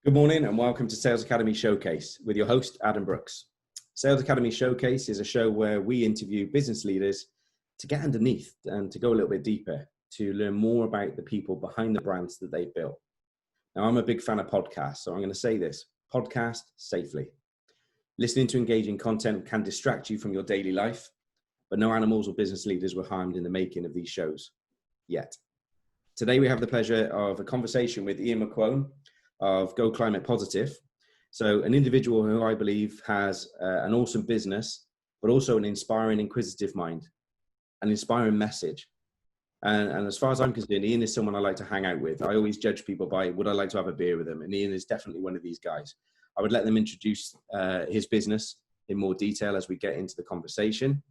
Good morning and welcome to Sales Academy Showcase with your host, Adam Brooks. Sales Academy Showcase is a show where we interview business leaders to get underneath and to go a little bit deeper, to learn more about the people behind the brands that they've built. Now, I'm a big fan of podcasts, so I'm going to say this: podcast safely. Listening to engaging content can distract you from your daily life, but no animals or business leaders were harmed in the making of these shows yet. Today, we have the pleasure of a conversation with Eoin McQuone of Go Climate Positive. So an individual who I believe has an awesome business, but also an inspiring, inquisitive mind, an inspiring message. And as far as I'm concerned, Eoin is someone I like to hang out with. I always judge people by, would I like to have a beer with them? And Eoin is definitely one of these guys. I would let them introduce his business in more detail as we get into the conversation.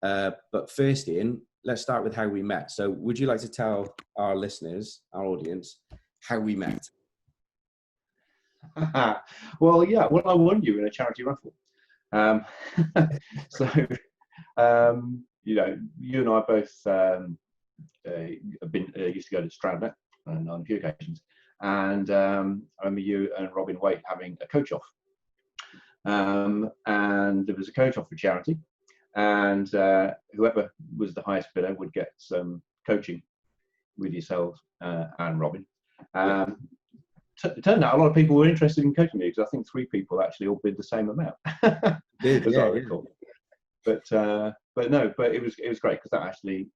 But first, Eoin, let's start with how we met. So would you like to tell our listeners, our audience, how we met? Well, I won you in a charity raffle. So, you and I both have been used to go to Stroud on a few occasions, and I remember you and Robin Waite having a coach off, and there was a coach off for charity, and whoever was the highest bidder would get some coaching with yourselves and Robin. It turned out a lot of people were interested in coaching me, because I think 3 people actually all bid the same amount. As I recall. But it was great, because that actually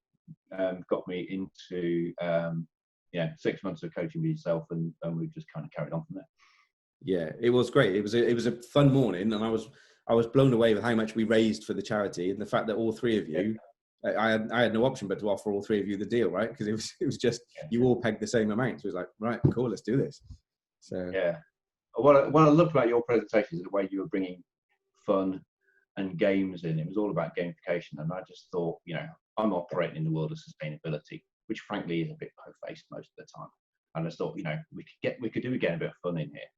got me into 6 months of coaching with yourself, and we've just kind of carried on from there. Yeah, it was great. It was a fun morning, and I was blown away with how much we raised for the charity, and the fact that all 3 of you. I had no option but to offer all 3 of you the deal, right? Because it was just you all pegged the same amount. So it was like, right, cool, let's do this. So what I loved about your presentation is the way you were bringing fun and games in. It was all about gamification, and I just thought, I'm operating in the world of sustainability, which frankly is a bit po-faced most of the time. And I just thought, we could do again a bit of fun in here.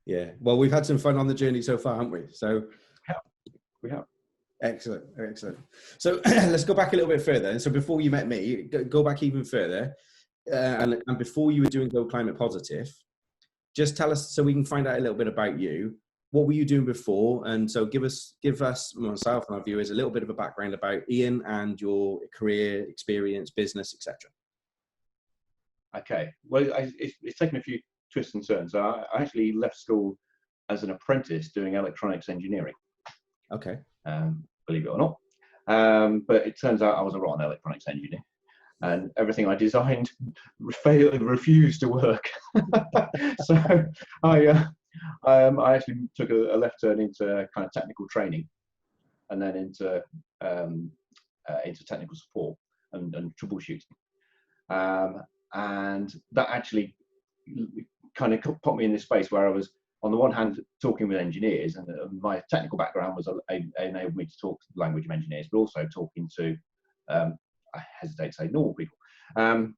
Yeah, well, we've had some fun on the journey so far, haven't we? So we have. Excellent. So let's go back a little bit further. And so before you met me, go back even further. And before you were doing Go Climate Positive, just tell us, so we can find out a little bit about you. What were you doing before? And so give us, myself and our viewers, a little bit of a background about Eoin and your career, experience, business, etc. Okay. Well, it's taken a few twists and turns. I actually left school as an apprentice doing electronics engineering. Okay. Believe it or not. But it turns out I was a rotten electronics engineer, and everything I designed refused to work. So I actually took a left turn into kind of technical training, and then into technical support and troubleshooting. And that actually kind of put me in this space where I was, on the one hand, talking with engineers, and my technical background enabled me to talk the language of engineers, but also talking to, I hesitate to say normal people, and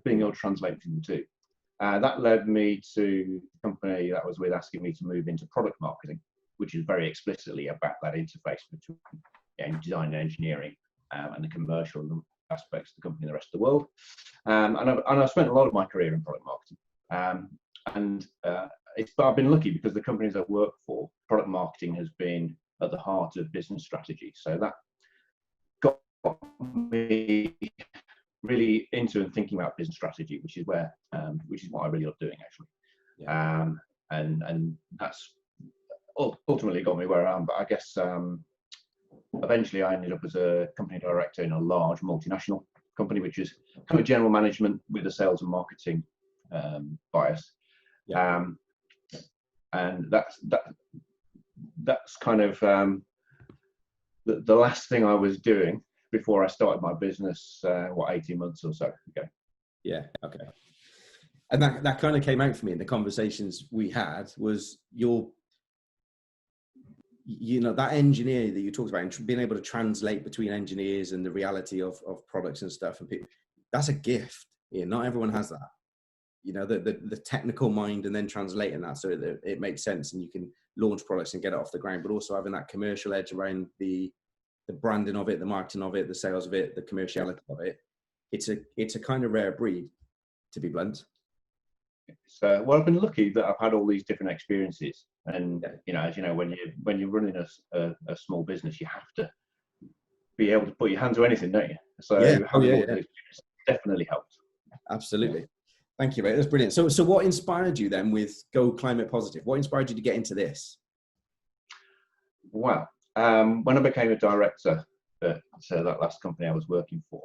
being able to translate between the two. That led me to the company that was with asking me to move into product marketing, which is very explicitly about that interface between design and engineering, and the commercial aspects of the company and the rest of the world. And I've spent a lot of my career in product marketing. But I've been lucky, because the companies I've worked for, product marketing has been at the heart of business strategy. So that got me really into and thinking about business strategy, which is what I really love doing, actually. Yeah. And that's ultimately got me where I am. But I guess eventually I ended up as a company director in a large multinational company, which is kind of general management with a sales and marketing bias. Yeah. And that's kind of the last thing I was doing before I started my business, 18 months or so ago. Yeah, okay. And that kind of came out for me in the conversations we had, was that engineer that you talked about, and being able to translate between engineers and the reality of products and stuff, and people, that's a gift. Yeah, not everyone has that. The technical mind, and then translating that so that it makes sense and you can launch products and get it off the ground, but also having that commercial edge around the branding of it, the marketing of it, the sales of it, the commerciality of it. It's a kind of rare breed, to be blunt. So, well, I've been lucky that I've had all these different experiences, and as you know, when you're running a small business, you have to be able to put your hand to anything, don't you? So Yeah. having all these experiences definitely helps. Absolutely. Thank you, mate. That's brilliant. So what inspired you then with Go Climate Positive? What inspired you to get into this? Well, when I became a director at that last company I was working for,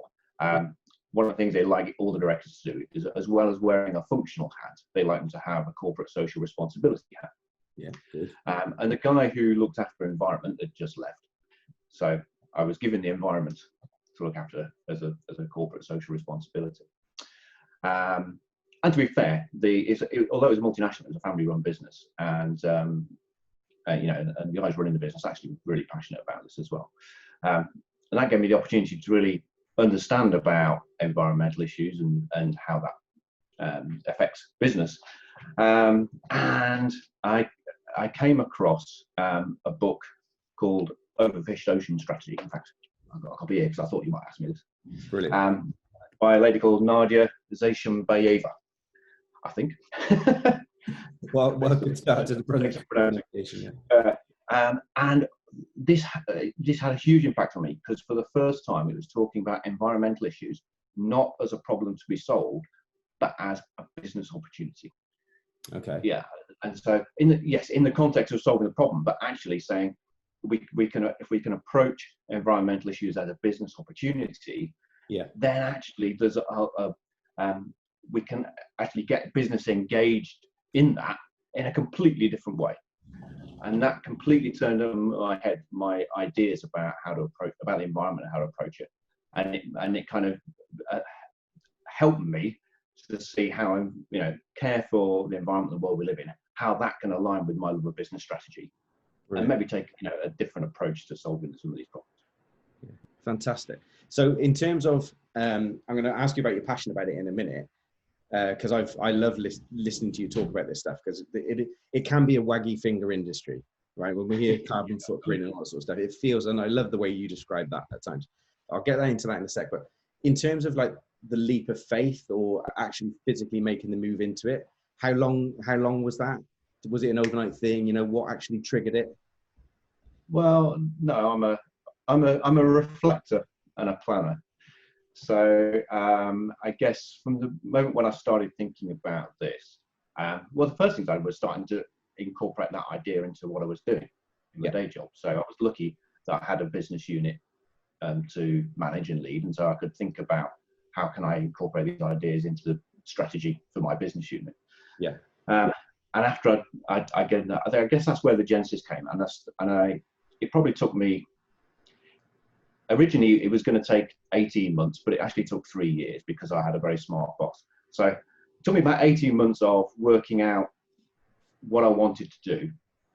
one of the things they like all the directors to do is, as well as wearing a functional hat, they like them to have a corporate social responsibility hat. Yeah, good. And the guy who looked after environment had just left. So I was given the environment to look after as a corporate social responsibility. And to be fair, although it was multinational, it was a family-run business, and the guys running the business actually really passionate about this as well. And that gave me the opportunity to really understand about environmental issues and how that affects business. And I came across a book called Overfished Ocean Strategy. In fact, I've got a copy here because I thought you might ask me this. Brilliant. By a lady called Nadia Zayshambayeva, I think. Well, good start to the pronunciation. And this had a huge impact on me, because for the first time it was talking about environmental issues not as a problem to be solved, but as a business opportunity. Okay. Yeah, and so in the context of solving the problem, but actually saying if we can approach environmental issues as a business opportunity, then actually there's we can actually get business engaged in that in a completely different way. And that completely turned on my head my ideas about how to approach about the environment and how to approach it, and it kind of helped me to see how I care for the environment and the world we live in, how that can align with my love of business strategy. Brilliant. And maybe take a different approach to solving some of these problems. Yeah. Fantastic. So in terms of I'm going to ask you about your passion about it in a minute, because I love listening to you talk about this stuff, because it can be a waggy finger industry, right? When we hear carbon footprint and all that sort of stuff, it feels, and I love the way you describe that at times. I'll get into that in a sec, but in terms of like the leap of faith or actually physically making the move into it, how long was that? Was it an overnight thing? What actually triggered it? Well, no, I'm a reflector and a planner. So I guess from the moment when I started thinking about this, well, the first thing I was starting to incorporate that idea into what I was doing in my day job. So I was lucky that I had a business unit to manage and lead, and so I could think about how can I incorporate these ideas into the strategy for my business unit. Yeah. And after I get that, I guess that's where the genesis came, it probably took me. Originally, it was going to take 18 months, but it actually took 3 years because I had a very smart boss. So it took me about 18 months of working out what I wanted to do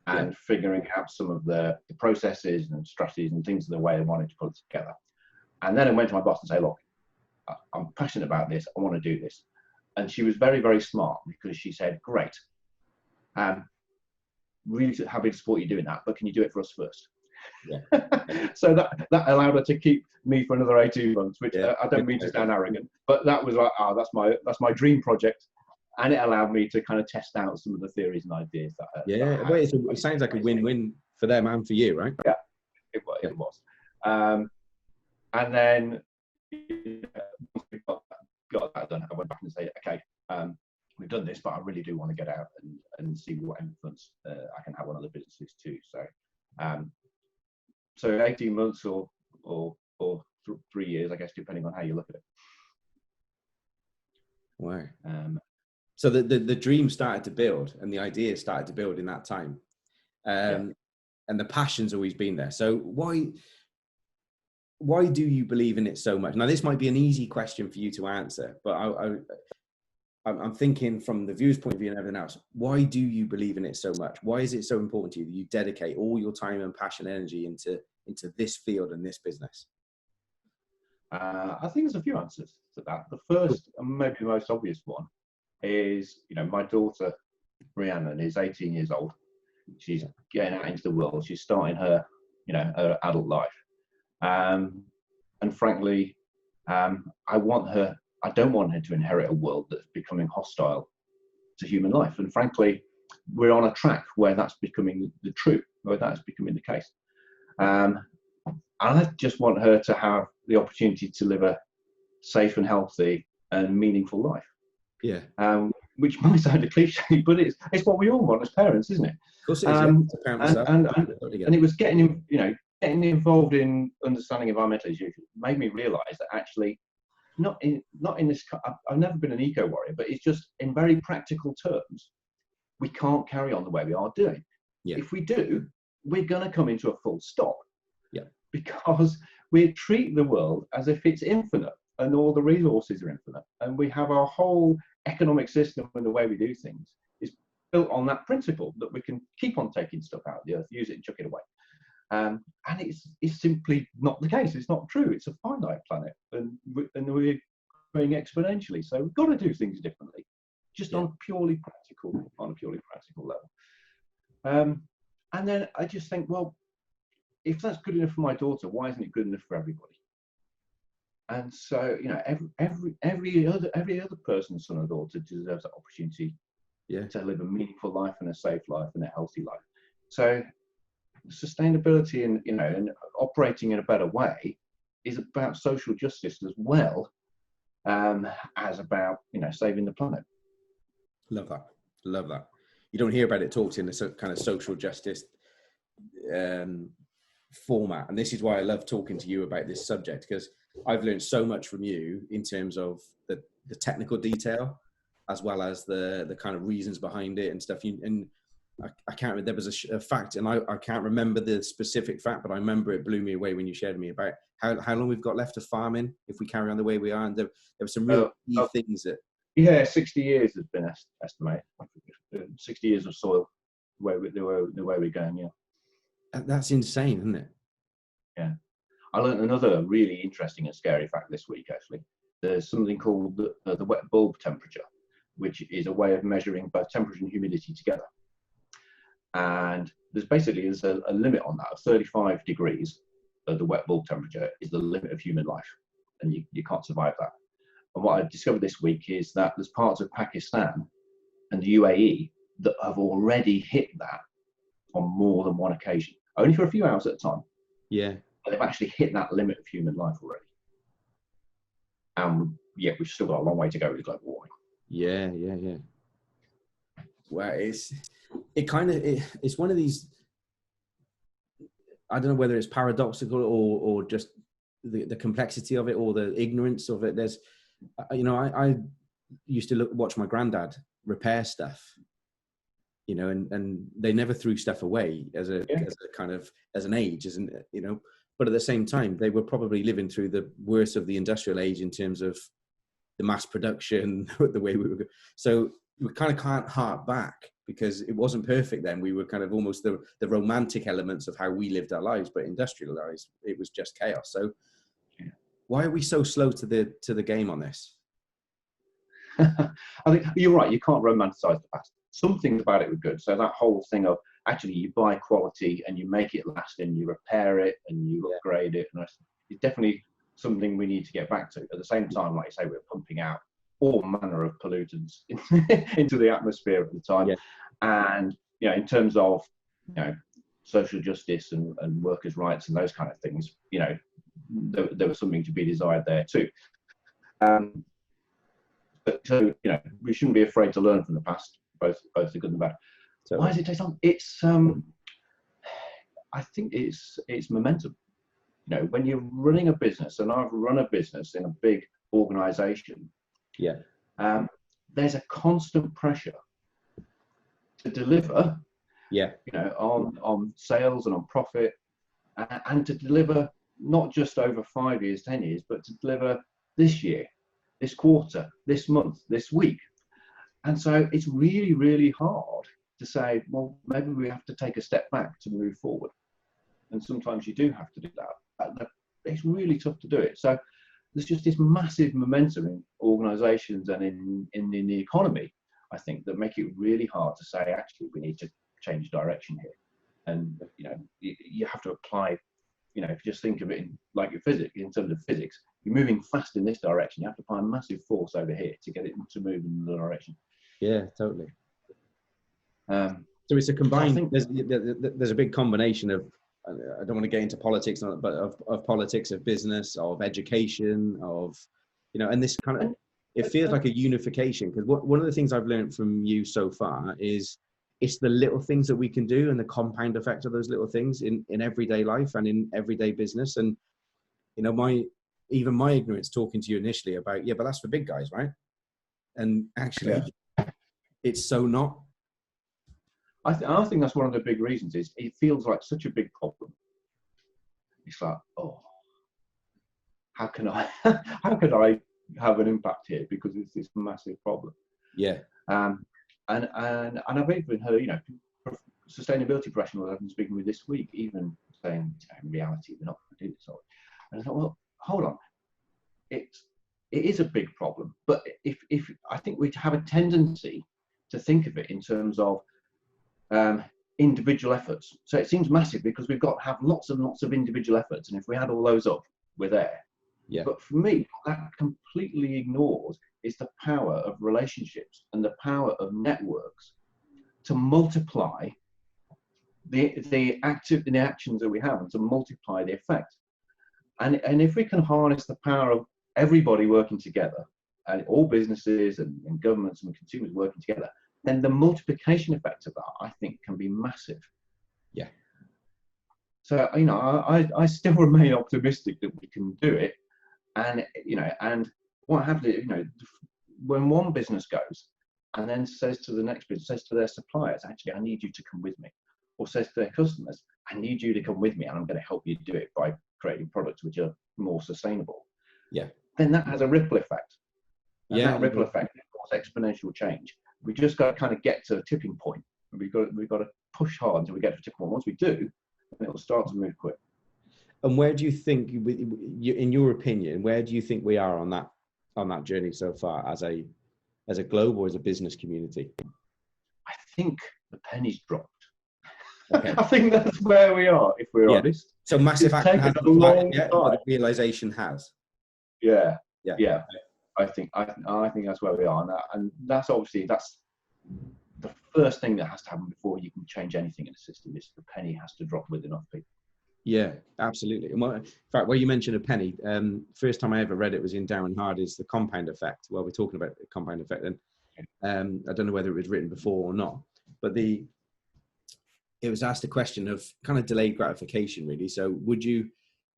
and figuring out some of the processes and strategies and things the way I wanted to put it together. And then I went to my boss and say, look, I'm passionate about this. I want to do this. And she was very, very smart, because she said, great. Really happy to support you doing that, but can you do it for us first? Yeah. So that allowed her to keep me for another 18 months, which I don't mean to sound arrogant, but that was like, that's my dream project, and it allowed me to kind of test out some of the theories and ideas that. It sounds like a win-win for them and for you, right? Yeah, it was. And then once we got that done, I went back and said, okay, we've done this, but I really do want to get out and see what influence I can have on other businesses too. So 18 months or 3 years, I guess, depending on how you look at it. Wow. So the dream started to build and the idea started to build in that time. And the passion's always been there. So why do you believe in it so much? Now, this might be an easy question for you to answer, but I'm thinking from the viewer's point of view and everything else, why do you believe in it so much? Why is it so important to you that you dedicate all your time and passion and energy into this field and this business? I think there's a few answers to that. The first, and maybe the most obvious one, is, my daughter, Rhiannon, is 18 years old. She's getting out into the world. She's starting her, her adult life. And frankly, I don't want her to inherit a world that's becoming hostile to human life. And frankly, we're on a track where that's becoming the truth, where that's becoming the case. I just want her to have the opportunity to live a safe and healthy and meaningful life. Yeah. Which might sound a cliche, but it's what we all want as parents, isn't it? Of course it is. And it was getting involved in understanding environmental issues made me realise that actually, not in this. I've never been an eco warrior, but it's just in very practical terms, we can't carry on the way we are doing. Yeah. If we do, we're going to come into a full stop. Yeah. Because we treat the world as if it's infinite and all the resources are infinite, and we have our whole economic system and the way we do things is built on that principle that we can keep on taking stuff out of the earth, use it and chuck it away. And it's simply not the case. It's not true. It's a finite planet, and we're growing exponentially. So we've got to do things differently, just on a purely practical level. And then I just think, well, if that's good enough for my daughter, why isn't it good enough for everybody? And so, every other person's son or daughter deserves that opportunity to live a meaningful life and a safe life and a healthy life. So sustainability and operating in a better way is about social justice as well as about saving the planet. Love that. You don't hear about it talked in a kind of social justice format, and this is why I love talking to you about this subject, because I've learned so much from you in terms of the technical detail as well as the kind of reasons behind it and stuff. I can't remember, there was a fact, and I can't remember the specific fact, but I remember it blew me away when you shared with me about how long we've got left of farming if we carry on the way we are, and there were some real key things that 60 years has been estimated. 60 years of soil the way we're going. That's insane, isn't it? Yeah. I learned another really interesting and scary fact this week, actually. There's something called the wet bulb temperature, which is a way of measuring both temperature and humidity together. And there's a limit on that of 35 degrees. The wet bulb temperature is the limit of human life, and you can't survive that. And what I discovered this week is that there's parts of Pakistan and the UAE that have already hit that on more than one occasion, only for a few hours at a time. Yeah. But they've actually hit that limit of human life already. And yet we've still got a long way to go with global warming. Yeah. Well, it's one of these, I don't know whether it's paradoxical or just the complexity of it or the ignorance of it. There's, I used to watch my granddad repair stuff, and they never threw stuff away as an age, isn't it? But at the same time, they were probably living through the worst of the industrial age in terms of the mass production, the way we were. So we kind of can't hark back because it wasn't perfect then. We were kind of almost the romantic elements of how we lived our lives, but industrialized, it was just chaos. So why are we so slow to the game on this? I think you're right. You can't romanticize the past. Some things about it were good. So that whole thing of actually you buy quality and you make it last and you repair it and you upgrade it, and it's definitely something we need to get back to. At the same time, like you say, we're pumping out all manner of pollutants into the atmosphere at the time. And in terms of social justice and workers' rights and those kind of things, there was something to be desired there too. So we shouldn't be afraid to learn from the past, both the good and the bad. So why does it take time? It's I think it's momentum. When you're running a business, and I've run a business in a big organization, there's a constant pressure to deliver on sales and on profit, and to deliver not just over 5 years, 10 years, but to deliver this year, this quarter, this month, this week. And so it's really, really hard to say, well, maybe we have to take a step back to move forward. And sometimes you do have to do that. It's really tough to do it. So there's just this massive momentum in organizations and in the economy, I think, that make it really hard to say, actually, we need to change direction here. And, you have to apply, if you just think of it in terms of physics, you're moving fast in this direction, you have to apply a massive force over here to get it to move in the direction. Yeah, totally. Um, So it's a so I combined, think, there's a big combination of, I don't want to get into politics, but of politics, of business, of education, of, and this kind of, it feels like a unification, because one of the things I've learned from you so far is it's the little things that we can do and the compound effect of those little things in everyday life and in everyday business. And, even my ignorance talking to you initially about, but that's for big guys, right? And actually, it's so not. I think that's one of the big reasons is it feels like such a big problem. It's like, oh, how can I have an impact here, because it's this massive problem. Yeah. And I've even heard, sustainability professionals I've been speaking with this week, even saying, in reality, we're not going to do this. And I thought, well, hold on, it is a big problem, but if I think we have a tendency to think of it in terms of individual efforts. So it seems massive because we've got to have lots and lots of individual efforts, and if we add all those up, we're there. Yeah. But for me, what that completely ignores is the power of relationships and the power of networks to multiply the actions that we have, and to multiply the effect. And if we can harness the power of everybody working together, and all businesses and governments and consumers working together, then the multiplication effect of that, I think, can be massive. Yeah. So, I still remain optimistic that we can do it. And, and what happens, when one business goes and then says to the next business, says to their suppliers, actually, I need you to come with me, or says to their customers, I need you to come with me, and I'm going to help you do it by creating products which are more sustainable. Yeah. Then that has a ripple effect. And that ripple effect causes exponential change. We just got to kind of get to a tipping point. We've got to push hard until we get to a tipping point. Once we do, then it'll start to move quick. And where do you think, in your opinion, where do you think we are on that journey so far, as a globe or as a business community? I think the penny's dropped. Okay. I think that's where we are, if we're honest. So massive action has a long time. But the realization has. Yeah. I think that's where we are, and that's obviously the first thing that has to happen before you can change anything in a system. Is the penny has to drop with enough people. Yeah, absolutely. In fact, where you mentioned a penny, first time I ever read it was in Darren Hardy's The Compound Effect. Well, we're talking about the compound effect, and I don't know whether it was written before or not, but it was asked a question of kind of delayed gratification, really. So would you,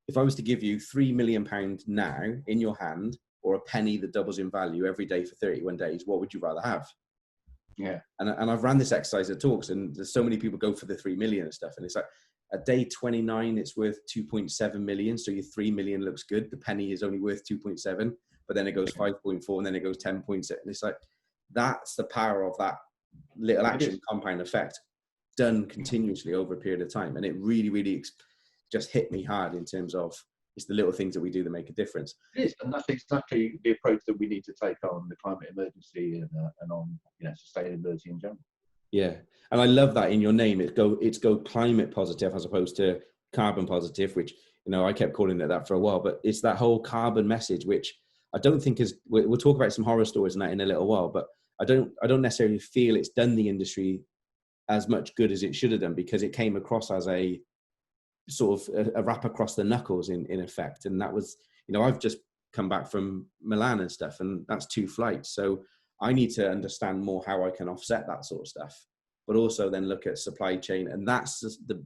if I was to give you £3 million now in your hand, or a penny that doubles in value every day for 31 days, what would you rather have? Yeah. And I've ran this exercise at talks, and there's so many people go for the 3 million and stuff. And it's like, at day 29, it's worth 2.7 million. So your 3 million looks good. The penny is only worth 2.7, but then it goes 5.4, and then it goes 10.6. And it's like, that's the power of that little action compound effect done continuously over a period of time. And it really, really just hit me hard in terms of, it's the little things that we do that make a difference. It is, and that's exactly the approach that we need to take on the climate emergency and on sustainability in general. Yeah, and I love that in your name. It's go climate positive as opposed to carbon positive, which I kept calling it that for a while. But it's that whole carbon message, which I don't think is. We'll talk about some horror stories and that in a little while. But I don't necessarily feel it's done the industry as much good as it should have done, because it came across as a sort of a rap across the knuckles in effect. And that was, I've just come back from Milan and stuff, and that's 2 flights. So I need to understand more how I can offset that sort of stuff, but also then look at supply chain. And that's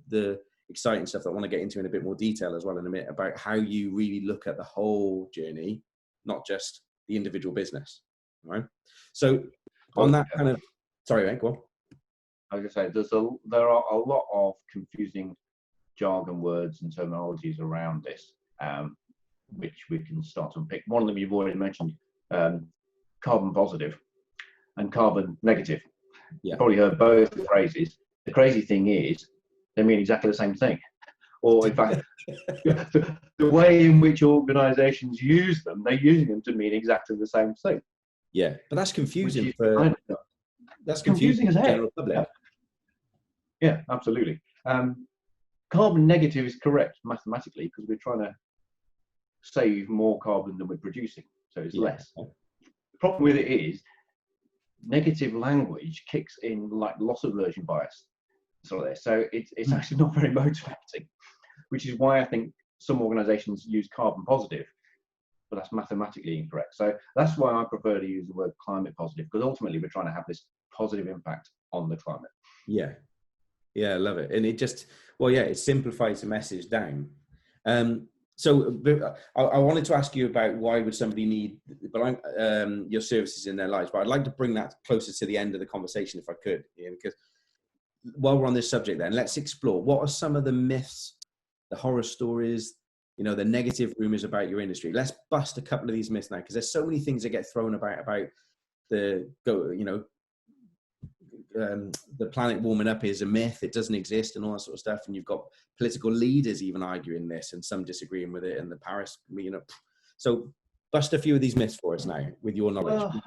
the exciting stuff that I want to get into in a bit more detail as well in a minute, about how you really look at the whole journey, not just the individual business. Right. So on that kind of, sorry, mate, go on. I was going to say, there are a lot of confusing jargon words and terminologies around this, which we can start to unpick. One of them you've already mentioned, carbon positive and carbon negative. Yeah. You've probably heard both the phrases. The crazy thing is, they mean exactly the same thing. Or in fact, the way in which organisations use them, they're using them to mean exactly the same thing. Yeah, but that's confusing that's confusing as heck. Yeah, absolutely. Carbon negative is correct mathematically, because we're trying to save more carbon than we're producing, so it's less. The problem with it is negative language kicks in like loss aversion bias. So it's actually not very motivating, which is why I think some organisations use carbon positive, but that's mathematically incorrect. So that's why I prefer to use the word climate positive, because ultimately we're trying to have this positive impact on the climate. Yeah, I love it. And it just, it simplifies the message down. So I wanted to ask you about why would somebody need your services in their lives, but I'd like to bring that closer to the end of the conversation if I could, Ian, because while we're on this subject then, let's explore what are some of the myths, the horror stories, the negative rumors about your industry. Let's bust a couple of these myths now, because there's so many things that get thrown about the planet warming up is a myth, it doesn't exist, and all that sort of stuff. And you've got political leaders even arguing this and some disagreeing with it, and the Paris, so bust a few of these myths for us now with your knowledge. Well,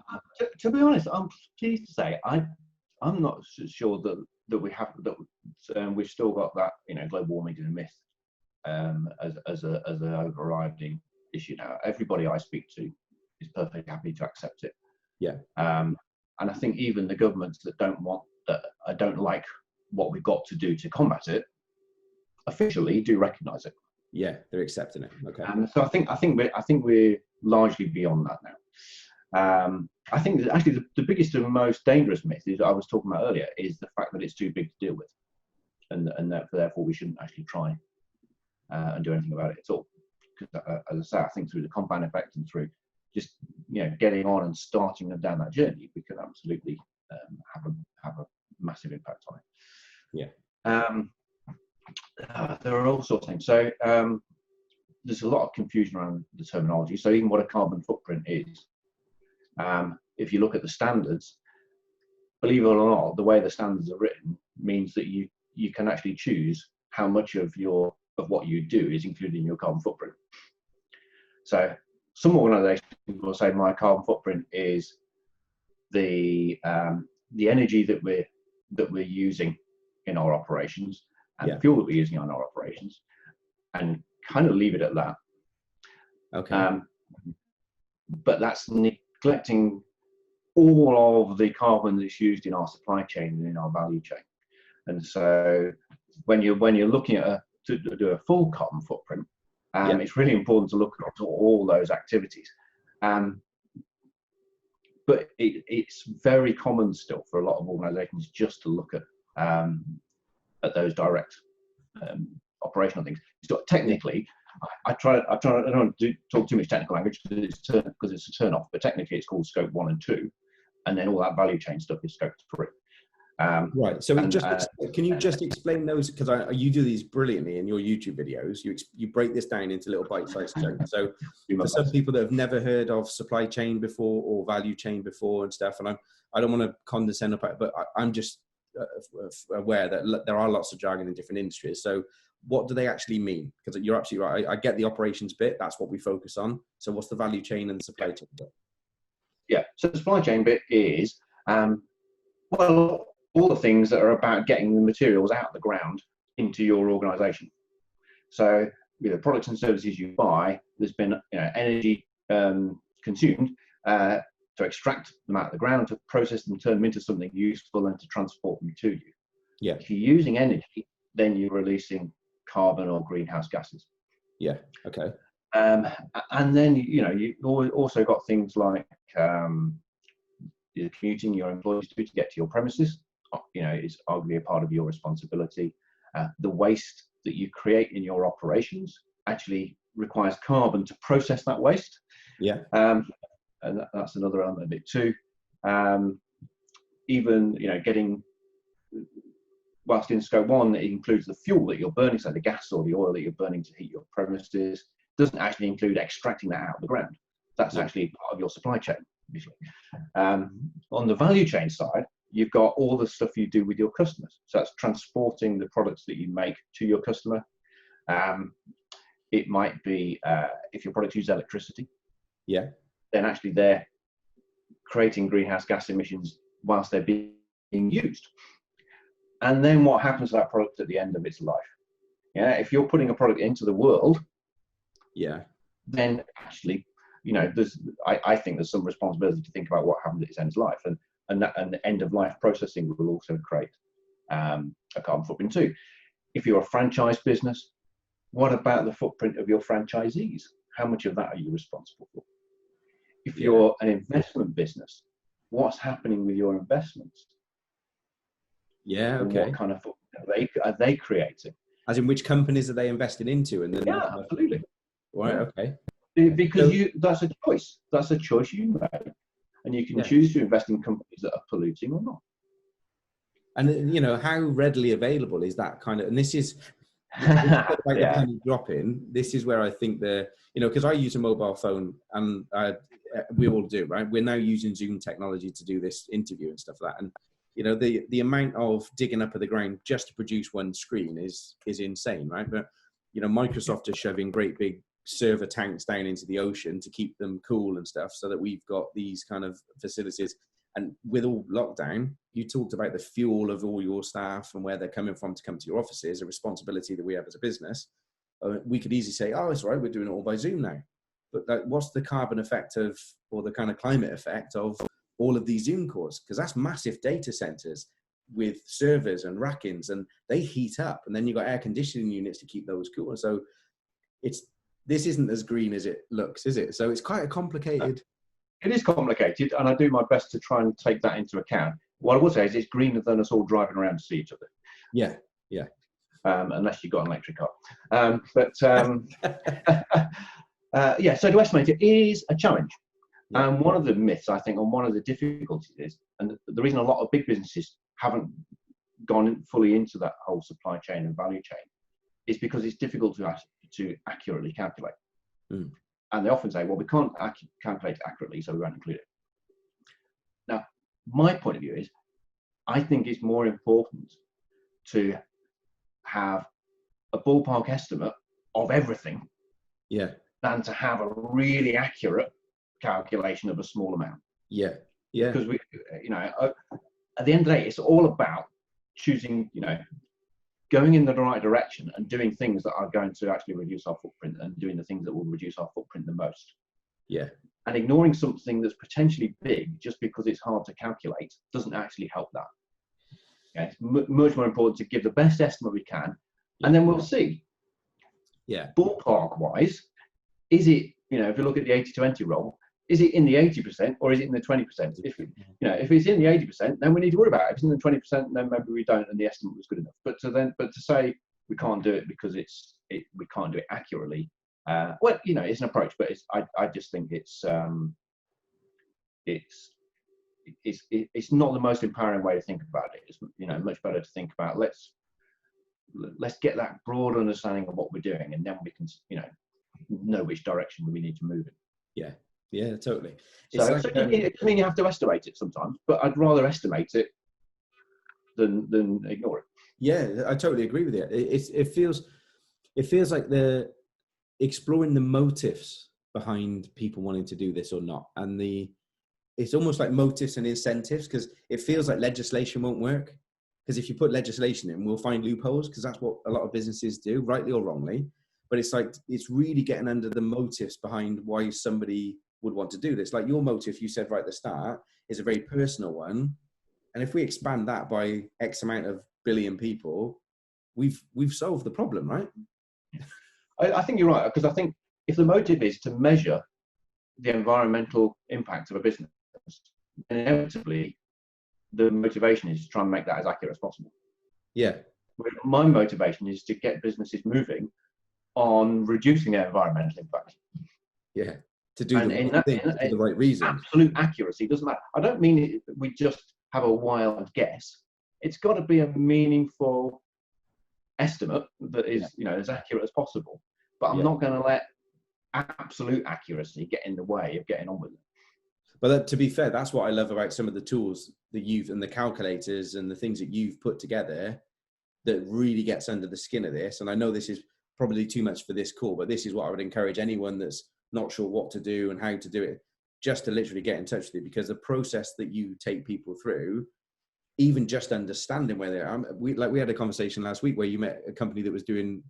to be honest, I'm pleased to say I'm not sure that we have that we've still got that global warming is a myth as an overriding issue now. Everybody I speak to is perfectly happy to accept it. Yeah. And I think even the governments that don't like what we've got to do to combat it, officially do recognise it. Yeah, they're accepting it. Okay. So I think we're largely beyond that now. I think that actually the biggest and most dangerous myth is I was talking about earlier is the fact that it's too big to deal with, and that therefore we shouldn't actually try and do anything about it at all. Because as I say, I think through the compound effect and through just getting on and starting them down that journey, we can absolutely have a massive impact on it. Yeah. There are all sorts of things. So there's a lot of confusion around the terminology. So even what a carbon footprint is, if you look at the standards, believe it or not, the way the standards are written means that you can actually choose how much of what you do is included in your carbon footprint. So some organisations will say my carbon footprint is the energy that we're using in our operations and the fuel that we're using on our operations, and kind of leave it at that. Okay. But that's neglecting all of the carbon that's used in our supply chain and in our value chain. And so when you're looking at to do a full carbon footprint, it's really important to look at all those activities. But it's very common still for a lot of organisations just to look at those direct operational things. So technically, I don't want to talk too much technical language because it's a turn off. But technically, it's called scope 1 and 2, and then all that value chain stuff is scope 3. Right. So can you just explain those? Because you do these brilliantly in your YouTube videos. You break this down into little bite-sized chunks. So for some people that have never heard of supply chain before or value chain before and stuff, and I don't want to condescend about it, but I'm just aware that there are lots of jargon in different industries. So what do they actually mean? Because you're absolutely right. I get the operations bit. That's what we focus on. So what's the value chain and the supply chain bit? Yeah. So the supply chain bit is all the things that are about getting the materials out of the ground into your organisation. So products and services you buy, there's been energy consumed to extract them out of the ground, to process them, turn them into something useful, and to transport them to you. Yeah. If you're using energy, then you're releasing carbon or greenhouse gases. Yeah. Okay. And then you've also got things like commuting your employees to get to your premises. Is arguably a part of your responsibility. The waste that you create in your operations actually requires carbon to process that waste. Yeah. And that's another element of it too. Even getting, whilst in scope 1 it includes the fuel that you're burning, so the gas or the oil that you're burning to heat your premises, doesn't actually include extracting that out of the ground. That's actually part of your supply chain usually. On the value chain side, you've got all the stuff you do with your customers. So that's transporting the products that you make to your customer. It might be if your products use electricity, then actually they're creating greenhouse gas emissions whilst they're being used. And then what happens to that product at the end of its life? If you're putting a product into the world, then actually, I think there's some responsibility to think about what happens at its end of life. And and the end of life processing will also create a carbon footprint too. If you're a franchise business, what about the footprint of your franchisees? How much of that are you responsible for? If you're an investment business, what's happening with your investments? Yeah, okay. And what kind of footprint are they creating? As in, which companies are they invested into? And then absolutely. Right, okay. Because that's a choice. That's a choice you make. And you can choose to invest in companies that are polluting or not. And, you know, how readily available is that kind of, and this is like the penny dropping. This is where I think you know, because I use a mobile phone and we all do, right? We're now using Zoom technology to do this interview and stuff like that. And, you know, the amount of digging up of the ground just to produce one screen is insane, right? But, you know, Microsoft is shoving great big server tanks down into the ocean to keep them cool and stuff, so that we've got these kind of facilities. And with all lockdown, you talked about the fuel of all your staff and where they're coming from to come to your offices, a responsibility that we have as a business. We could easily say, oh, it's all right, we're doing it all by Zoom now. But what's the carbon effect of, or the kind of climate effect of all of these Zoom calls? Because that's massive data centers with servers and rackings, and they heat up. And then you've got air conditioning units to keep those cool. So this isn't as green as it looks, is it? So it's quite a complicated... It is complicated, and I do my best to try and take that into account. What I will say is it's greener than us all driving around to see each other. Yeah. Unless you've got an electric car. So to estimate it is a challenge. Yeah. And one of the myths, I think, and one of the difficulties is, and the reason a lot of big businesses haven't gone fully into that whole supply chain and value chain, is because it's difficult to accurately calculate. Mm. And they often say, well, we can't calculate accurately, so we won't include it. Now, my point of view is, I think it's more important to have a ballpark estimate of everything than to have a really accurate calculation of a small amount. Yeah. Because we, you know, at the end of the day, it's all about choosing, you know, going in the right direction and doing things that are going to actually reduce our footprint, and doing the things that will reduce our footprint the most. Yeah. And ignoring something that's potentially big just because it's hard to calculate doesn't actually help that. Okay? It's much more important to give the best estimate we can, and then we'll see. Yeah. Ballpark wise, is it, you know, if you look at the 80-20 rule, is it in the 80% or is it in the 20%? If it's in the 80%, then we need to worry about it. If it's in the 20%, then maybe we don't, and the estimate was good enough. But to say we can't do it because we can't do it accurately, well, you know, it's an approach, but I just think it's not the most empowering way to think about it. It's, you know, much better to think about let's get that broad understanding of what we're doing, and then we can, you know which direction we need to move in. Yeah, totally. So I mean, you have to estimate it sometimes, but I'd rather estimate it than ignore it. Yeah, I totally agree with you. It feels like the exploring the motives behind people wanting to do this or not, and it's almost like motives and incentives, because it feels like legislation won't work. Because if you put legislation in, we'll find loopholes, because that's what a lot of businesses do, rightly or wrongly. But it's like, it's really getting under the motives behind why somebody would want to do this. Like your motive, you said right at the start, is a very personal one. And if we expand that by X amount of billion people, we've solved the problem, right? I think you're right, because I think if the motive is to measure the environmental impact of a business, then inevitably the motivation is to try and make that as accurate as possible. Yeah. My motivation is to get businesses moving on reducing their environmental impact. Yeah. To do the right reason. Absolute accuracy doesn't matter. I don't mean we just have a wild guess. It's got to be a meaningful estimate that is, you know, as accurate as possible. But I'm not going to let absolute accuracy get in the way of getting on with it. But to be fair, that's what I love about some of the tools that you've, and the calculators and the things that you've put together, that really gets under the skin of this. And I know this is probably too much for this call, but this is what I would encourage anyone that's not sure what to do and how to do it, just to literally get in touch with you, because the process that you take people through, even just understanding where they are. We had a conversation last week where you met a company that was doing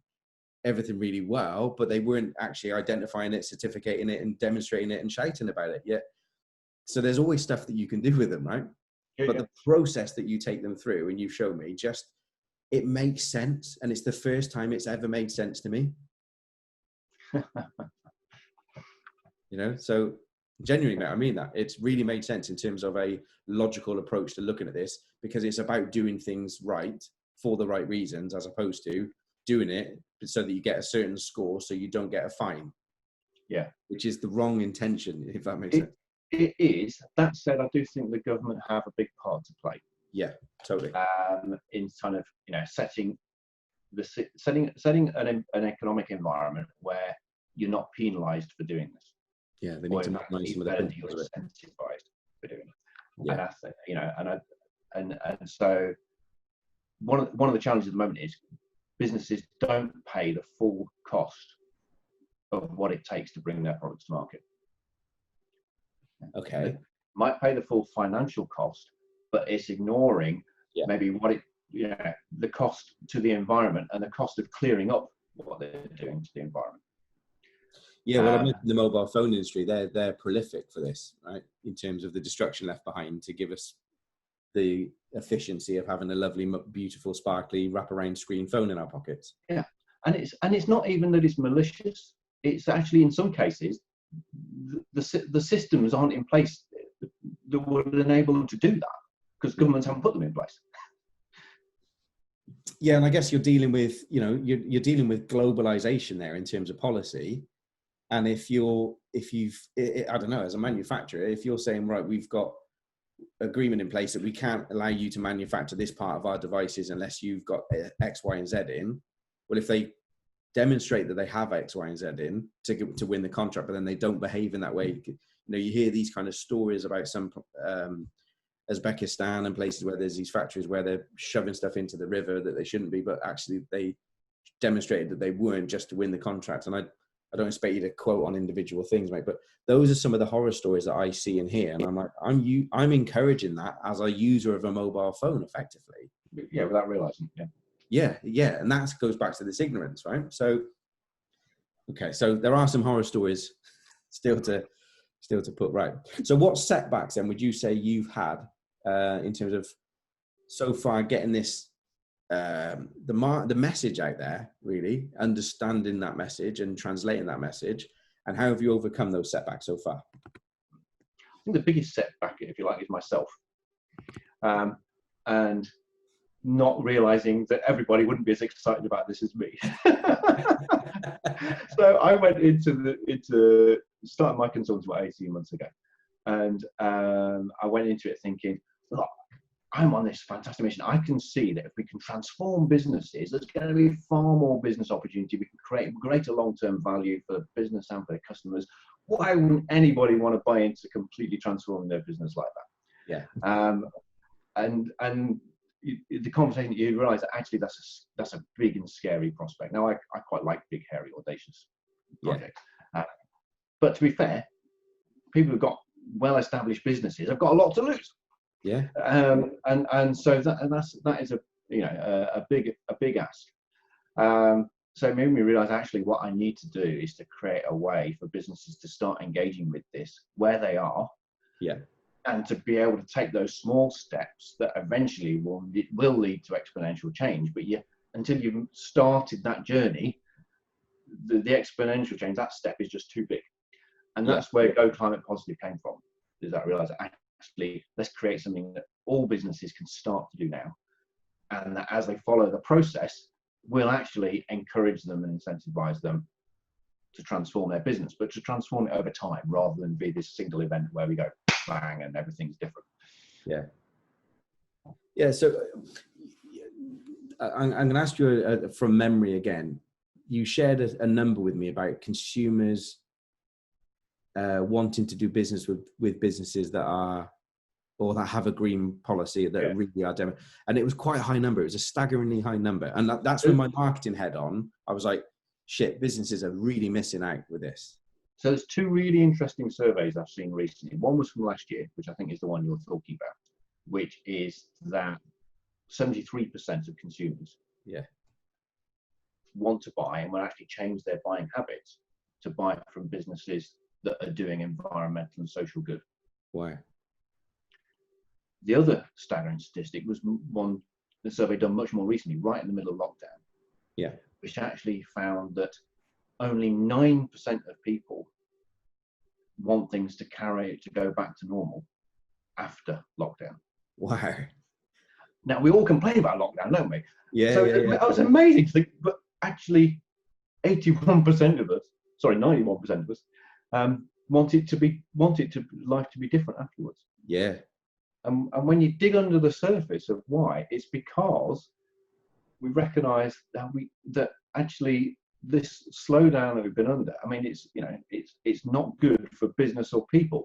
everything really well, but they weren't actually identifying it, certificating it, and demonstrating it and shouting about it yet. So there's always stuff that you can do with them, right? but the process that you take them through, and you've shown me, just it makes sense, and it's the first time it's ever made sense to me. So genuinely, mate, I mean that. It's really made sense in terms of a logical approach to looking at this, because it's about doing things right for the right reasons, as opposed to doing it so that you get a certain score so you don't get a fine. Yeah. Which is the wrong intention, if that makes sense. It is. That said, I do think the government have a big part to play. Yeah, totally. In kind of, setting an economic environment where you're not penalised for doing this. Yeah, they need to manage some of the you're incentivized for doing it. Yeah. And I think, and so one of the challenges at the moment is businesses don't pay the full cost of what it takes to bring their products to market. Okay. They might pay the full financial cost, but it's ignoring maybe what the cost to the environment and the cost of clearing up what they're doing to the environment. Yeah, well, I mentioned the mobile phone industry. They're prolific for this, right? In terms of the destruction left behind to give us the efficiency of having a lovely, beautiful, sparkly wraparound screen phone in our pockets. Yeah, and it's not even that it's malicious. It's actually, in some cases, the systems aren't in place that would enable them to do that, because governments haven't put them in place. Yeah, and I guess you're dealing with, you're dealing with globalization there in terms of policy. And if you've, I don't know, as a manufacturer, if you're saying, right, we've got agreement in place that we can't allow you to manufacture this part of our devices unless you've got X, Y, and Z in. Well, if they demonstrate that they have X, Y, and Z in to win the contract, but then they don't behave in that way, you hear these kind of stories about some Uzbekistan and places where there's these factories where they're shoving stuff into the river that they shouldn't be, but actually they demonstrated that they weren't, just to win the contract. And I don't expect you to quote on individual things, mate, but those are some of the horror stories that I see and hear. And I'm like, I'm encouraging that as a user of a mobile phone, effectively. Yeah, without realizing. Yeah. And that goes back to this ignorance, right? So, okay, so there are some horror stories still to put right. So what setbacks then would you say you've had in terms of so far getting this, the message out there, really understanding that message and translating that message, and how have you overcome those setbacks so far? I think the biggest setback, if you like, is myself, and not realizing that everybody wouldn't be as excited about this as me. So I went into starting my consultancy about 18 months ago, and I went into it thinking, look, I'm on this fantastic mission. I can see that if we can transform businesses, there's going to be far more business opportunity. We can create greater long-term value for the business and for the customers. Why wouldn't anybody want to buy into completely transforming their business like that? Yeah. And the conversation, you realise that actually that's a big and scary prospect. Now, I quite like big, hairy, audacious projects. But to be fair, people who've got well-established businesses have got a lot to lose. Yeah. And so that is a big ask. So it made me realise actually what I need to do is to create a way for businesses to start engaging with this where they are. Yeah. And to be able to take those small steps that eventually will lead to exponential change. But until you've started that journey, the exponential change, that step is just too big. And that's where Go Climate Positive came from, is that realise that actually let's create something that all businesses can start to do now. And that as they follow the process, we'll actually encourage them and incentivize them to transform their business, but to transform it over time rather than be this single event where we go bang and everything's different. Yeah. So I'm going to ask you from memory again. You shared a number with me about consumers wanting to do business with businesses that are, or that have a green policy that really are demo. And it was quite a high number. It was a staggeringly high number. And that's when my marketing head on, I was like, shit, businesses are really missing out with this. So there's two really interesting surveys I've seen recently. One was from last year, which I think is the one you're talking about, which is that 73% of consumers want to buy and will actually change their buying habits to buy from businesses that are doing environmental and social good. Wow. the other staggering statistic was the survey done much more recently, right in the middle of lockdown. Yeah. Which actually found that only 9% of people want things to go back to normal after lockdown. Wow. Now, we all complain about lockdown, don't we? Yeah. So yeah. it was amazing to think, but actually 91% of us, sorry, 91% of us, wanted life to be different afterwards. Yeah. And when you dig under the surface of why, it's because we recognise that actually this slowdown that we've been under, I mean, it's not good for business or people,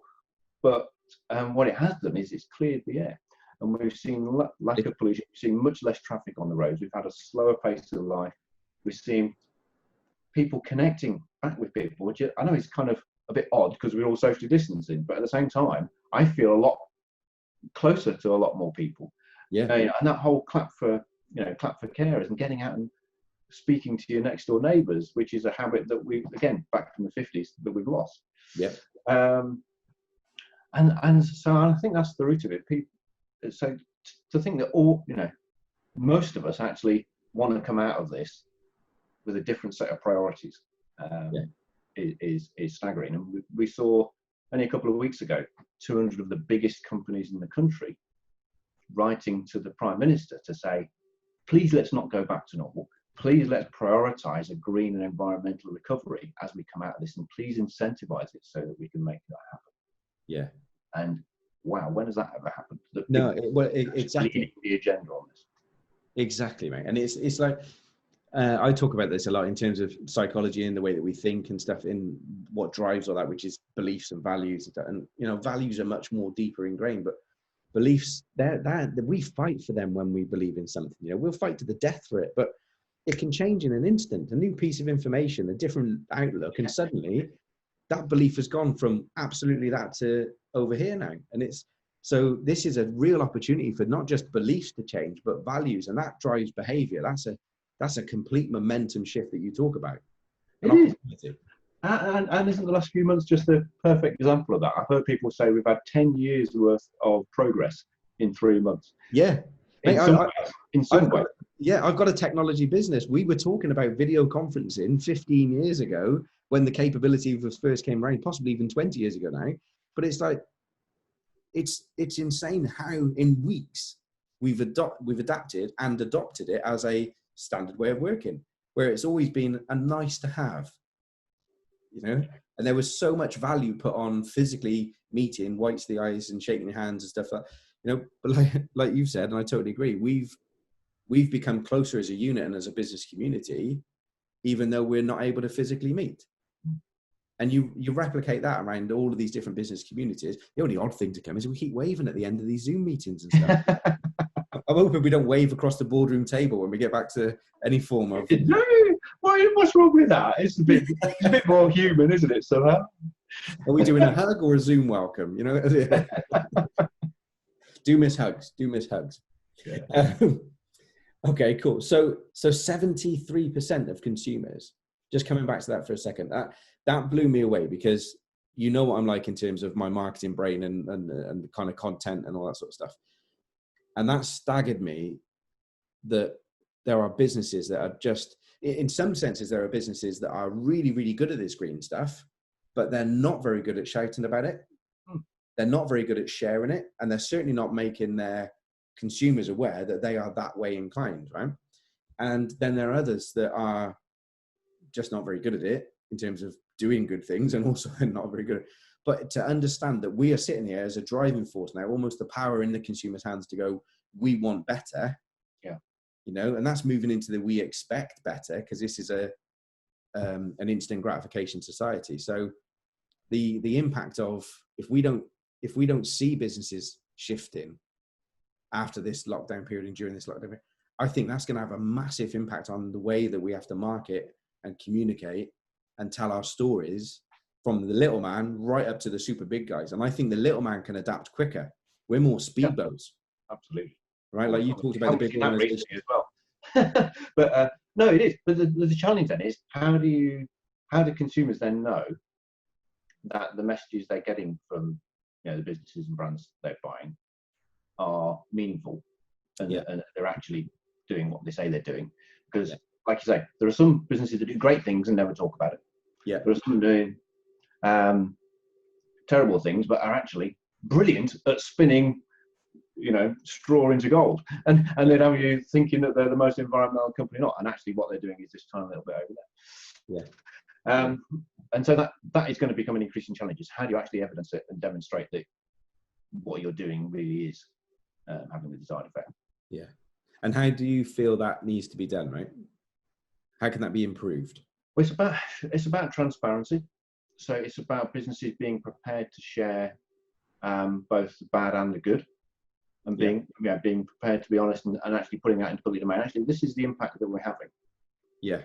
but what it has done is it's cleared the air, and we've seen lack of pollution. We've seen much less traffic on the roads. We've had a slower pace of life. We've seen people connecting back with people, which I know is kind of a bit odd because we're all socially distancing, but at the same time, I feel a lot closer to a lot more people. Yeah. And that whole clap for carers and getting out and speaking to your next door neighbours, which is a habit that we, again, back from the 50s, that we've lost. Yeah. And so I think that's the root of it. People, so to think that most of us actually want to come out of this with a different set of priorities is staggering. And we saw only a couple of weeks ago 200 of the biggest companies in the country writing to the Prime Minister to say, please let's not go back to normal. Please let's prioritise a green and environmental recovery as we come out of this, and please incentivise it so that we can make that happen. Yeah. And wow, when has that ever happened? Exactly. The agenda on this. Exactly, mate. And it's like, I talk about this a lot in terms of psychology and the way that we think and stuff, in what drives all that, which is beliefs and values and stuff. And values are much more deeper ingrained, but beliefs, we fight for them when we believe in something. We'll fight to the death for it, but it can change in an instant. A new piece of information, a different outlook, and suddenly that belief has gone from absolutely that to over here now. And so this is a real opportunity for not just beliefs to change, but values, and that drives behavior. That's a complete momentum shift that you talk about. It is. And isn't the last few months just a perfect example of that? I've heard people say we've had 10 years worth of progress in 3 months. Yeah. In some way. Yeah, I've got a technology business. We were talking about video conferencing 15 years ago when the capability first came around, possibly even 20 years ago now. But it's like, it's insane how in weeks we've adapted and adopted it as a standard way of working, where it's always been a nice to have, and there was so much value put on physically meeting, whites the eyes and shaking your hands and stuff but like you said, and I totally agree, we've become closer as a unit and as a business community, even though we're not able to physically meet. And you replicate that around all of these different business communities. The only odd thing to come is we keep waving at the end of these Zoom meetings and stuff. I'm hoping we don't wave across the boardroom table when we get back to any form of... No, what's wrong with that? It's a bit more human, isn't it, somehow? Are we doing a hug or a Zoom welcome? Do miss hugs. Yeah. Okay, cool. So 73% of consumers, just coming back to that for a second, that blew me away, because you know what I'm like in terms of my marketing brain and the kind of content and all that sort of stuff. And that staggered me, that there are businesses that are just, in some senses, there are businesses that are really, really good at this green stuff, but they're not very good at shouting about it. They're not very good at sharing it. And they're certainly not making their consumers aware that they are that way inclined, right? And then there are others that are just not very good at it in terms of doing good things, and also not very good. But to understand that we are sitting here as a driving force now, almost the power in the consumer's hands to go, we want better. Yeah. And that's moving into the we expect better, because this is an instant gratification society. So the impact of, if we don't see businesses shifting after this lockdown period and during this lockdown period, I think that's going to have a massive impact on the way that we have to market and communicate and tell our stories, from the little man right up to the super big guys. And I think the little man can adapt quicker. We're more speedboats. Yeah, absolutely. Right? Like you talked about the big organizations as well. But no, it is. But the challenge then is, how do consumers then know that the messages they're getting from the businesses and brands they're buying are meaningful and, Yeah. and they're actually doing what they say they're doing. Because, like you say, there are some businesses that do great things and never talk about it. Yeah. There are some doing terrible things, but are actually brilliant at spinning, straw into gold. And then have you thinking that they're the most environmental company, not, and actually what they're doing is just trying a little bit over there. Yeah. And so that is going to become an increasing challenge. Is how do you actually evidence it and demonstrate that what you're doing really is having the desired effect? Yeah. And how do you feel that needs to be done, right? How can that be improved? Well, it's about transparency. So it's about businesses being prepared to share both the bad and the good, and being prepared to be honest and actually putting that into public domain. Actually, this is the impact that we're having. Yeah.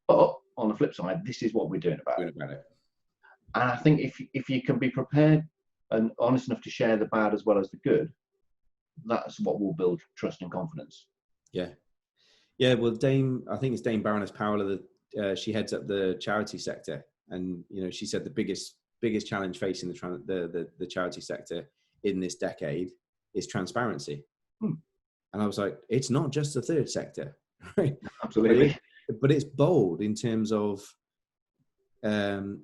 But on the flip side, this is what we're doing about it. And I think if you can be prepared and honest enough to share the bad as well as the good, that's what will build trust and confidence. Yeah. Yeah. Well, I think it's Dame Baroness Powell, she heads up the charity sector. And, she said the biggest challenge facing the charity sector in this decade is transparency. And I was like, it's not just the third sector, right? Absolutely. But it's bold in terms of the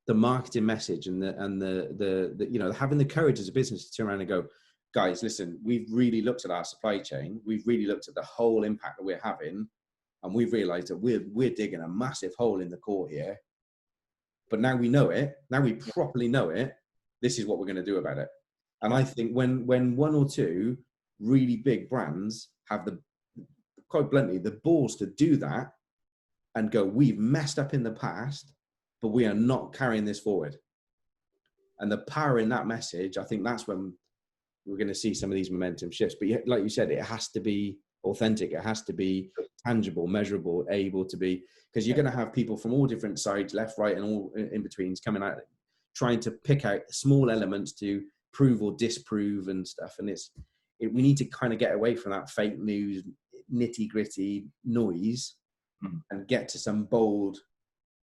marketing message and the having the courage as a business to turn around and go, guys, listen, we've really looked at our supply chain. We've really looked at the whole impact that we're having. And we've realized that we're digging a massive hole in the core here. But now we know it. Now we properly know it. This is what we're going to do about it. And I think when one or two really big brands have quite bluntly, the balls to do that and go, we've messed up in the past, but we are not carrying this forward. And the power in that message, I think that's when we're going to see some of these momentum shifts. But like you said, it has to be authentic. It has to be tangible, measurable, able to be, because you're going to have people from all different sides, left, right, and all in betweens coming out, trying to pick out small elements to prove or disprove and stuff. And we need to kind of get away from that fake news, nitty gritty noise and get to some bold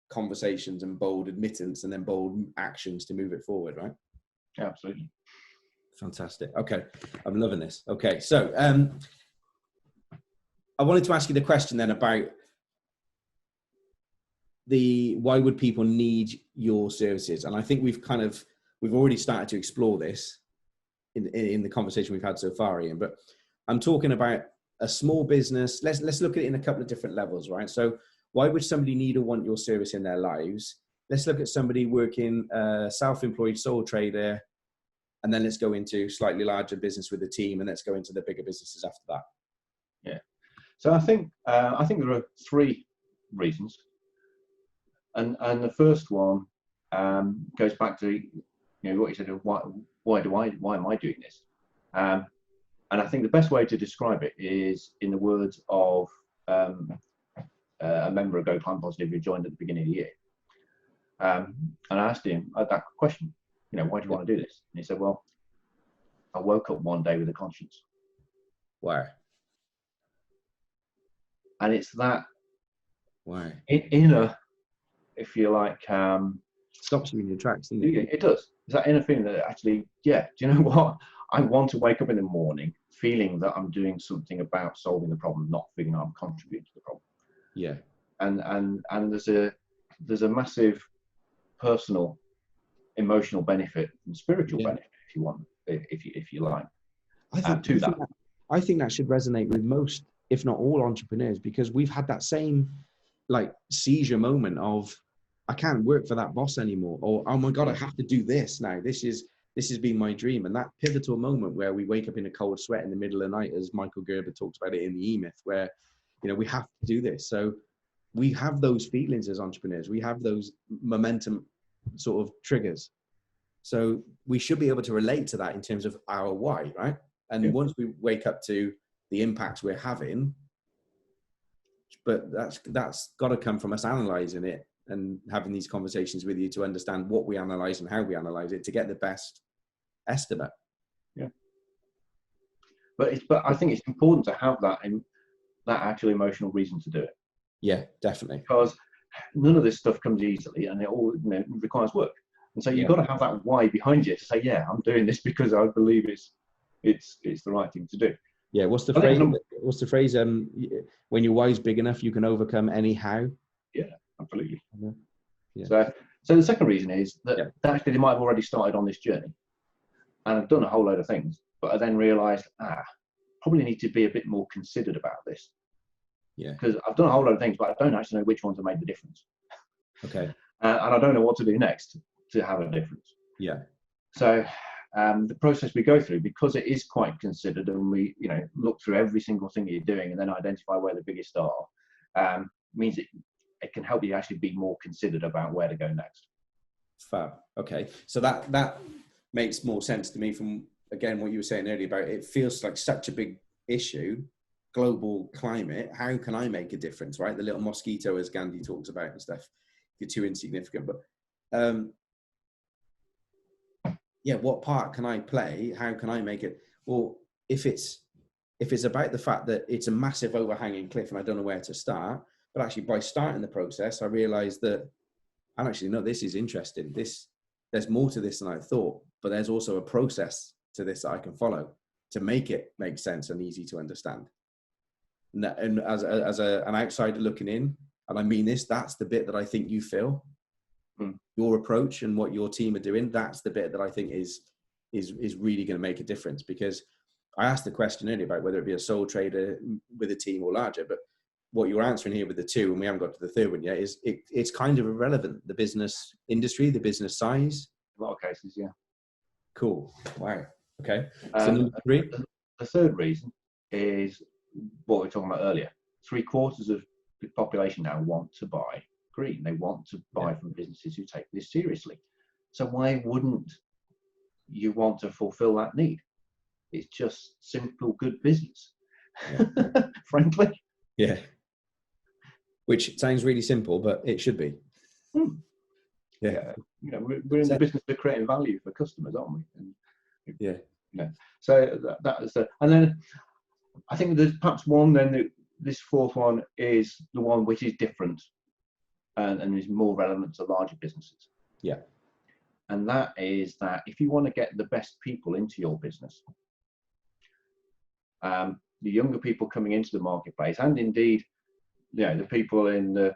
conversations and bold admittance and then bold actions to move it forward, right? Yeah, absolutely. Fantastic. Okay. I'm loving this. Okay. So I wanted to ask you the question then about why would people need your services? And I think we've already started to explore this in the conversation we've had so far, Ian, but I'm talking about a small business. Let's look at it in a couple of different levels, right? So why would somebody need or want your service in their lives? Let's look at somebody working self-employed sole trader, and then let's go into slightly larger business with a team, and let's go into the bigger businesses after that. Yeah. So I think there are three reasons, and the first one goes back to what you said of why am I doing this? And I think the best way to describe it is in the words of a member of Go Climb Positive who joined at the beginning of the year. And I asked him that question, why do you want to do this? And he said, well, I woke up one day with a conscience. Why? And it's that inner, if you like, stops you in your tracks, doesn't it? It does. It's that inner feeling that actually, do you know what? I want to wake up in the morning feeling that I'm doing something about solving the problem, not feeling I'm contributing to the problem. Yeah. And there's a massive personal, emotional benefit and spiritual benefit, if you want, if you like. I think that should resonate with most, if not all, entrepreneurs, because we've had that same seizure moment of, I can't work for that boss anymore, or oh my God, I have to do this now. This has been my dream. And that pivotal moment where we wake up in a cold sweat in the middle of the night, as Michael Gerber talks about it in the E-Myth, where we have to do this. So we have those feelings as entrepreneurs. We have those momentum sort of triggers. So we should be able to relate to that in terms of our why, right? And once we wake up to the impacts we're having, but that's got to come from us analyzing it and having these conversations with you to understand what we analyze and how we analyze it to get the best estimate. Yeah. But I think it's important to have that actual emotional reason to do it. Yeah, definitely. Because none of this stuff comes easily, and it all requires work. And so you've got to have that why behind you to say, yeah, I'm doing this because I believe it's it's the right thing to do. Yeah. What's the phrase? What's the phrase? When your why's big enough, you can overcome any how. Yeah, absolutely. Yeah. So the second reason is that Yeah. actually they might have already started on this journey and have done a whole load of things, but I then realised, probably need to be a bit more considered about this. Yeah. Because I've done a whole load of things, but I don't actually know which ones have made the difference. Okay. And I don't know what to do next to have a difference. Yeah. So the process we go through, because it is quite considered, and we look through every single thing you're doing and then identify where the biggest are, means it can help you actually be more considered about where to go next. Fab. Okay. So that makes more sense to me from, again, what you were saying earlier about it feels like such a big issue, global climate. How can I make a difference, right? The little mosquito, as Gandhi talks about and stuff. You're too insignificant. But yeah, what part can I play? How can I make it? Well, if it's about the fact that it's a massive overhanging cliff and I don't know where to start, but actually by starting the process, I realized that this is interesting. There's more to this than I thought, but there's also a process to this that I can follow to make it make sense and easy to understand. And as an outsider looking in, and I mean this, that's the bit that I think you feel. Your approach and what your team are doing, that's the bit that I think is really going to make a difference. Because I asked the question earlier about whether it be a sole trader with a team or larger, but what you're answering here with the two, and we haven't got to the third one yet, is it's kind of irrelevant. The business industry, the business size. A lot of cases, yeah. Cool. Wow. Okay. So number three. The third reason is what we were talking about earlier. 3/4 of the population now want to buy green. They want to buy from businesses who take this seriously. So why wouldn't you want to fulfill that need? It's just simple good business, frankly. Yeah. Which sounds really simple, but it should be. Yeah. We're in the business of creating value for customers, aren't we? And, so that is and then I think there's perhaps one. Then this fourth one is the one which is different and is more relevant to larger businesses. Yeah. And that is that if you want to get the best people into your business, the younger people coming into the marketplace, and indeed, the people in the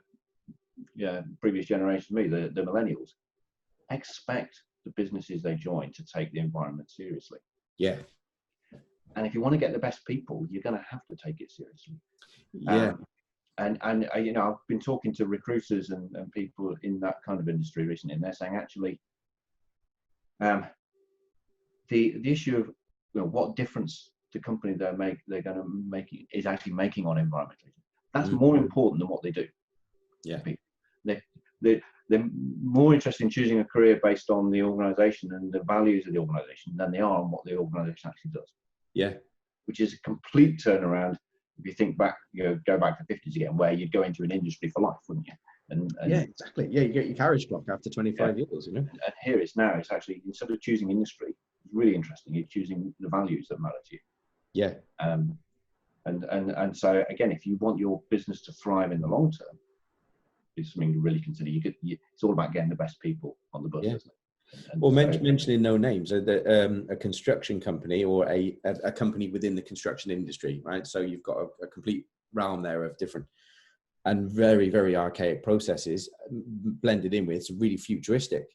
previous generation, the millennials, expect the businesses they join to take the environment seriously. Yeah. And if you want to get the best people, you're going to have to take it seriously. Yeah. And I've been talking to recruiters and people in that kind of industry recently, and they're saying actually, the issue of what difference the company they're going to make is actually making on environmentalism. That's more important than what they do. Yeah. They're more interested in choosing a career based on the organisation and the values of the organisation than they are on what the organisation actually does. Yeah. Which is a complete turnaround. If you think back, go back to the 50s again, where you'd go into an industry for life, wouldn't you? And yeah, exactly. Yeah, you get your carriage clock after 25 years, And here it's actually, instead of choosing industry, it's really interesting. You're choosing the values that matter to you. Yeah. And so again, if you want your business to thrive in the long term, it's something to really consider. It's all about getting the best people on the bus, isn't it? Well, mentioning no names, a construction company or a company within the construction industry, right? So you've got a complete realm there of different and very, very archaic processes blended in with some really futuristic,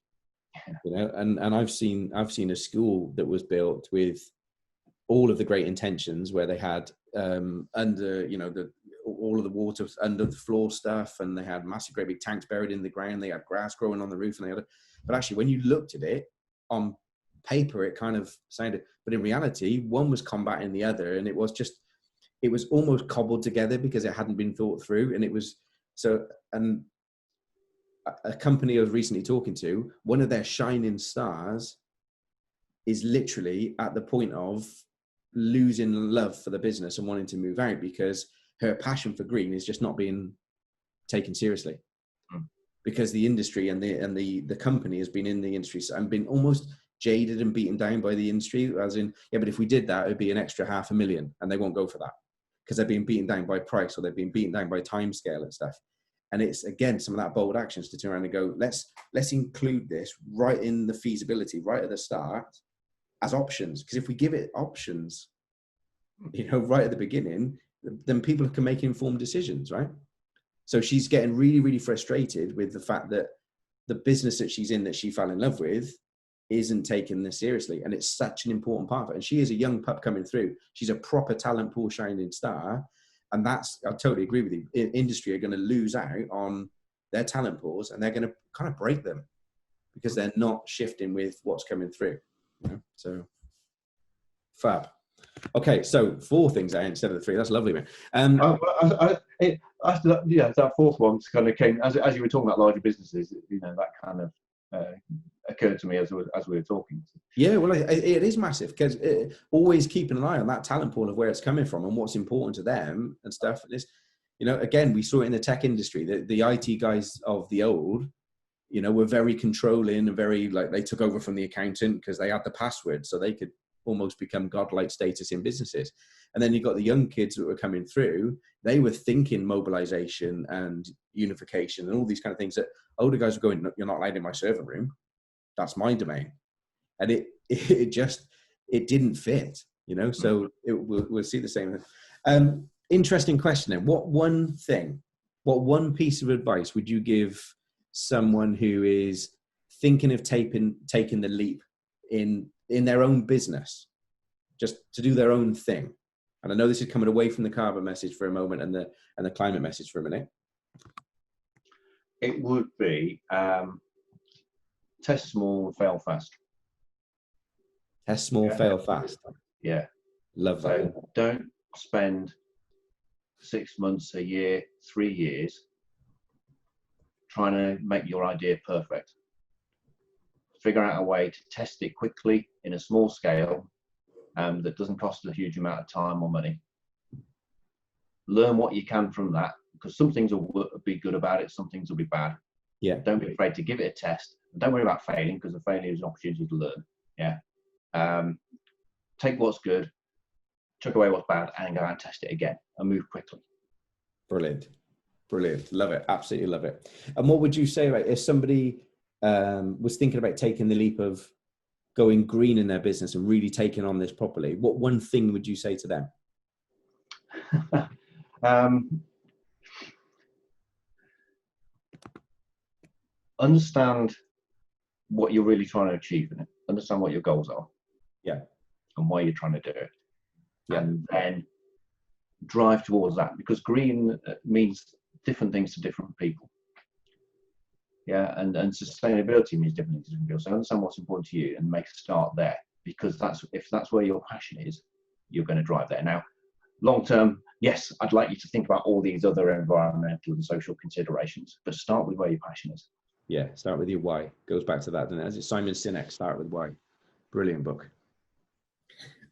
and I've seen a school that was built with all of the great intentions where they had under, all of the water under the floor stuff, and they had massive great big tanks buried in the ground. They had grass growing on the roof, and but actually when you looked at it on paper, it kind of sounded, but in reality, one was combating the other, and it was almost cobbled together because it hadn't been thought through. And it was and a company I was recently talking to, one of their shining stars is literally at the point of losing love for the business and wanting to move out because her passion for green is just not being taken seriously. Because the industry and the company has been in the industry and been almost jaded and beaten down by the industry, as in, but if we did that, it would be an extra $500,000, and they won't go for that because they're being beaten down by price, or they've been beaten down by time scale and stuff. And it's, again, some of that bold actions to turn around and go, let's include this right in the feasibility, right at the start, as options. Because if we give it options, right at the beginning, then people can make informed decisions, right? So she's getting really, really frustrated with the fact that the business that she's in, that she fell in love with, isn't taking this seriously. And it's such an important part of it. And she is a young pup coming through. She's a proper talent pool shining star. And I totally agree with you. Industry are going to lose out on their talent pools, and they're going to kind of break them because they're not shifting with what's coming through. So fab. Okay, so 4 things instead of the 3. That's lovely, man. That fourth one kind of came as you were talking about larger businesses. That kind of occurred to me as we were talking. Yeah, well, it is massive, because always keeping an eye on that talent pool of where it's coming from and what's important to them and stuff. And again, we saw it in the tech industry. The IT guys of the old, were very controlling and very, like, they took over from the accountant because they had the password, so they could almost become godlike status in businesses. And then you got the young kids that were coming through. They were thinking mobilization and unification and all these kind of things that older guys were going, "You're not allowed in my server room. That's my domain." And it didn't fit, so we'll see the same. Interesting question then. What one piece of advice would you give someone who is thinking of taking the leap in their own business, just to do their own thing? And I know this is coming away from the carbon message for a moment and the climate message for a minute. It would be test small and fail fast. Test small, fail fast. Yeah. Love that. So don't spend 6 months, a year, 3 years trying to make your idea perfect. Figure out a way to test it quickly in a small scale that doesn't cost a huge amount of time or money. Learn what you can from that, because some things will be good about it, some things will be bad. Yeah. Don't be afraid to give it a test. Don't worry about failing, because the failure is an opportunity to learn. Yeah. Take what's good, chuck away what's bad, and go out and test it again and move quickly. Brilliant. Love it. Absolutely love it. And what would you say, right, if somebody was thinking about taking the leap of going green in their business and really taking on this properly, what one thing would you say to them? Understand what you're really trying to achieve in it. Understand what your goals are. Yeah. And why you're trying to do it. Yeah. And then drive towards that, because green means different things to different people. Yeah, and sustainability means different things to different people. So understand what's important to you and make a start there, because if that's where your passion is, you're going to drive there. Now, long term, yes, I'd like you to think about all these other environmental and social considerations, but start with where your passion is. Yeah, start with your why. Goes back to that, doesn't it? As it's Simon Sinek, start with why. Brilliant book.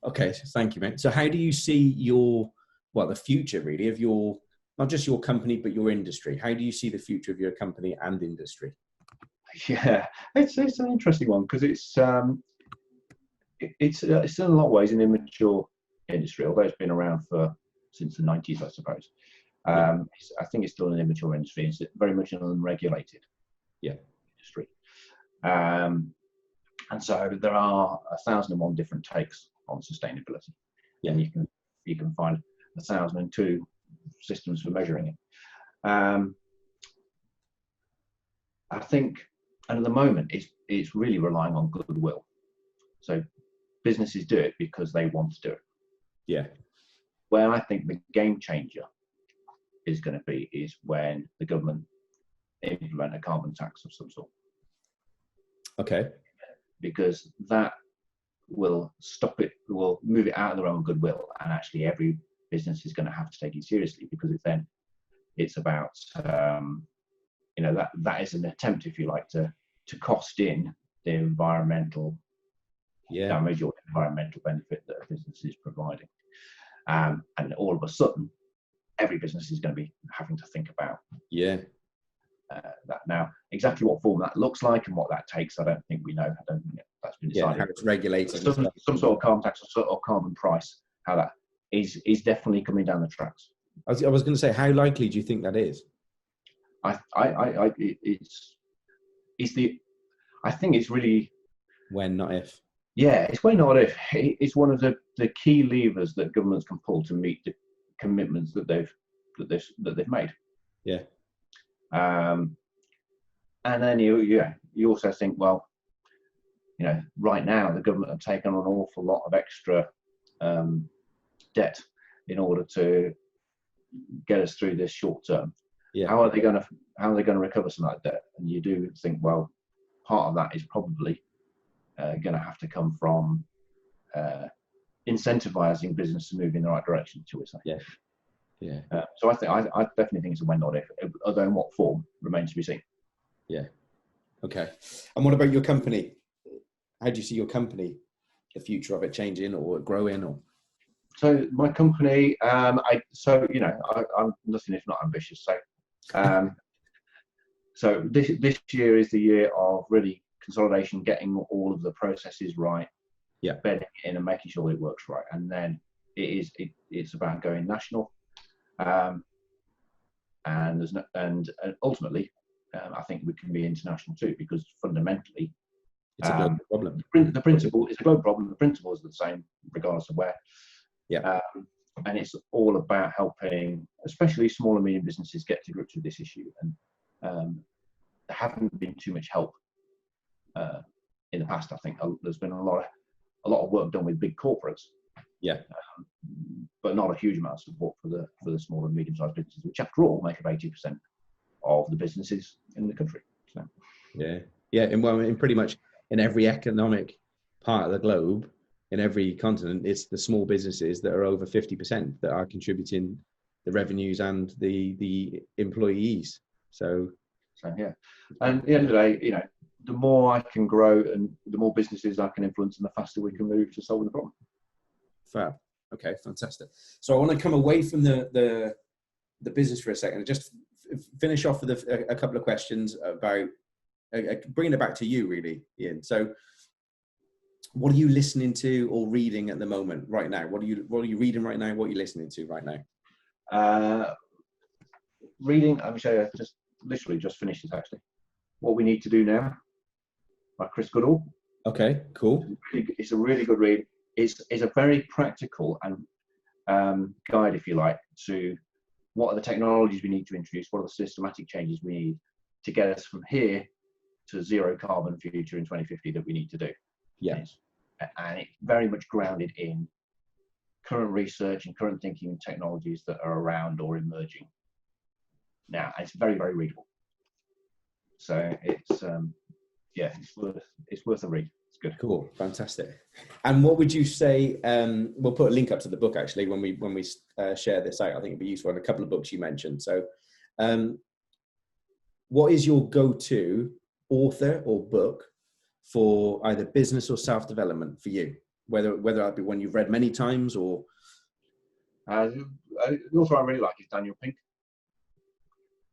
Okay, thank you, mate. So how do you see the future really of your, not just your company, but your industry? How do you see the future of your company and industry? Yeah, it's an interesting one, because it's in a lot of ways an immature industry, although it's been around since the 90s, I suppose. I think it's still an immature industry. It's very much an unregulated industry. And so there are 1,001 different takes on sustainability. Yeah. And you can find 1,002 systems for measuring it. I think, and at the moment, it's really relying on goodwill. So businesses do it because they want to do it. Yeah. Where I think the game changer is going to be is when the government implement a carbon tax of some sort. Okay. Because that will stop it, will move it out of their own goodwill, and actually every business is going to have to take it seriously, because it's about that is an attempt, if you like, to cost in the environmental damage or environmental benefit that a business is providing, and all of a sudden every business is going to be having to think about that. Now, exactly what form that looks like and what that takes, I don't think we know. I don't think that's been decided. How it's regulated. Some sort of carbon tax or carbon price, how that is definitely coming down the tracks. I was going to say, how likely do you think that is? I think it's really, when, not if. Yeah, it's way not if. It's one of the key levers that governments can pull to meet the commitments that they've made. Yeah. Um, and then you also think, well, right now the government have taken on an awful lot of extra debt in order to get us through this short term. Yeah. How are they going to recover some of that debt? And you do think, well, part of that is probably going to have to come from incentivizing business to move in the right direction, shall we say? Yeah. Yeah. So I definitely think it's a when not if, although in what form remains to be seen. Yeah. Okay. And what about your company? How do you see your company, the future of it changing or growing? Or so my company, I'm nothing if not ambitious. So this year is the year of really consolidation, getting all of the processes right, bedding it in and making sure it works right, and then it's about going national, and ultimately, I think we can be international too, because fundamentally, it's a global problem. The principle is a global problem. The principle is the same regardless of where. Yeah. And it's all about helping, especially small and medium businesses, get to grips with this issue. And there hasn't been too much help in the past. I think there's been a lot of work done with big corporates. Yeah. But not a huge amount of support for the small and medium-sized businesses, which after all make up 80% of the businesses in the country. So. Yeah, and well, in pretty much in every economic part of the globe, in every continent, it's the small businesses that are over 50% that are contributing the revenues and the employees. So yeah, and at the end of the day, the more I can grow and the more businesses I can influence, and the faster we can move to solving the problem. Fab. Okay, fantastic. So I want to come away from the business for a second and just finish off with a couple of questions about bringing it back to you, really, Eoin. So, what are you listening to or reading at the moment, right now? What are you reading right now? What are you listening to right now? Reading. I'm sure I just literally just finished it actually. What We Need to Do Now by Chris Goodall. Okay, cool. It's a really good read. It's a very practical and guide, if you like, to what are the technologies we need to introduce, what are the systematic changes we need to get us from here to zero carbon future in 2050 that we need to do. Yeah. And it's very much grounded in current research and current thinking and technologies that are around or emerging now. And it's very, very readable. So it's worth a read. It's good. Cool, fantastic. And what would you say? We'll put a link up to the book actually when we share this out. I think it'd be useful in a couple of books you mentioned. So, what is your go-to author or book for either business or self-development for you? Whether that be one you've read many times or. The author I really like is Daniel Pink.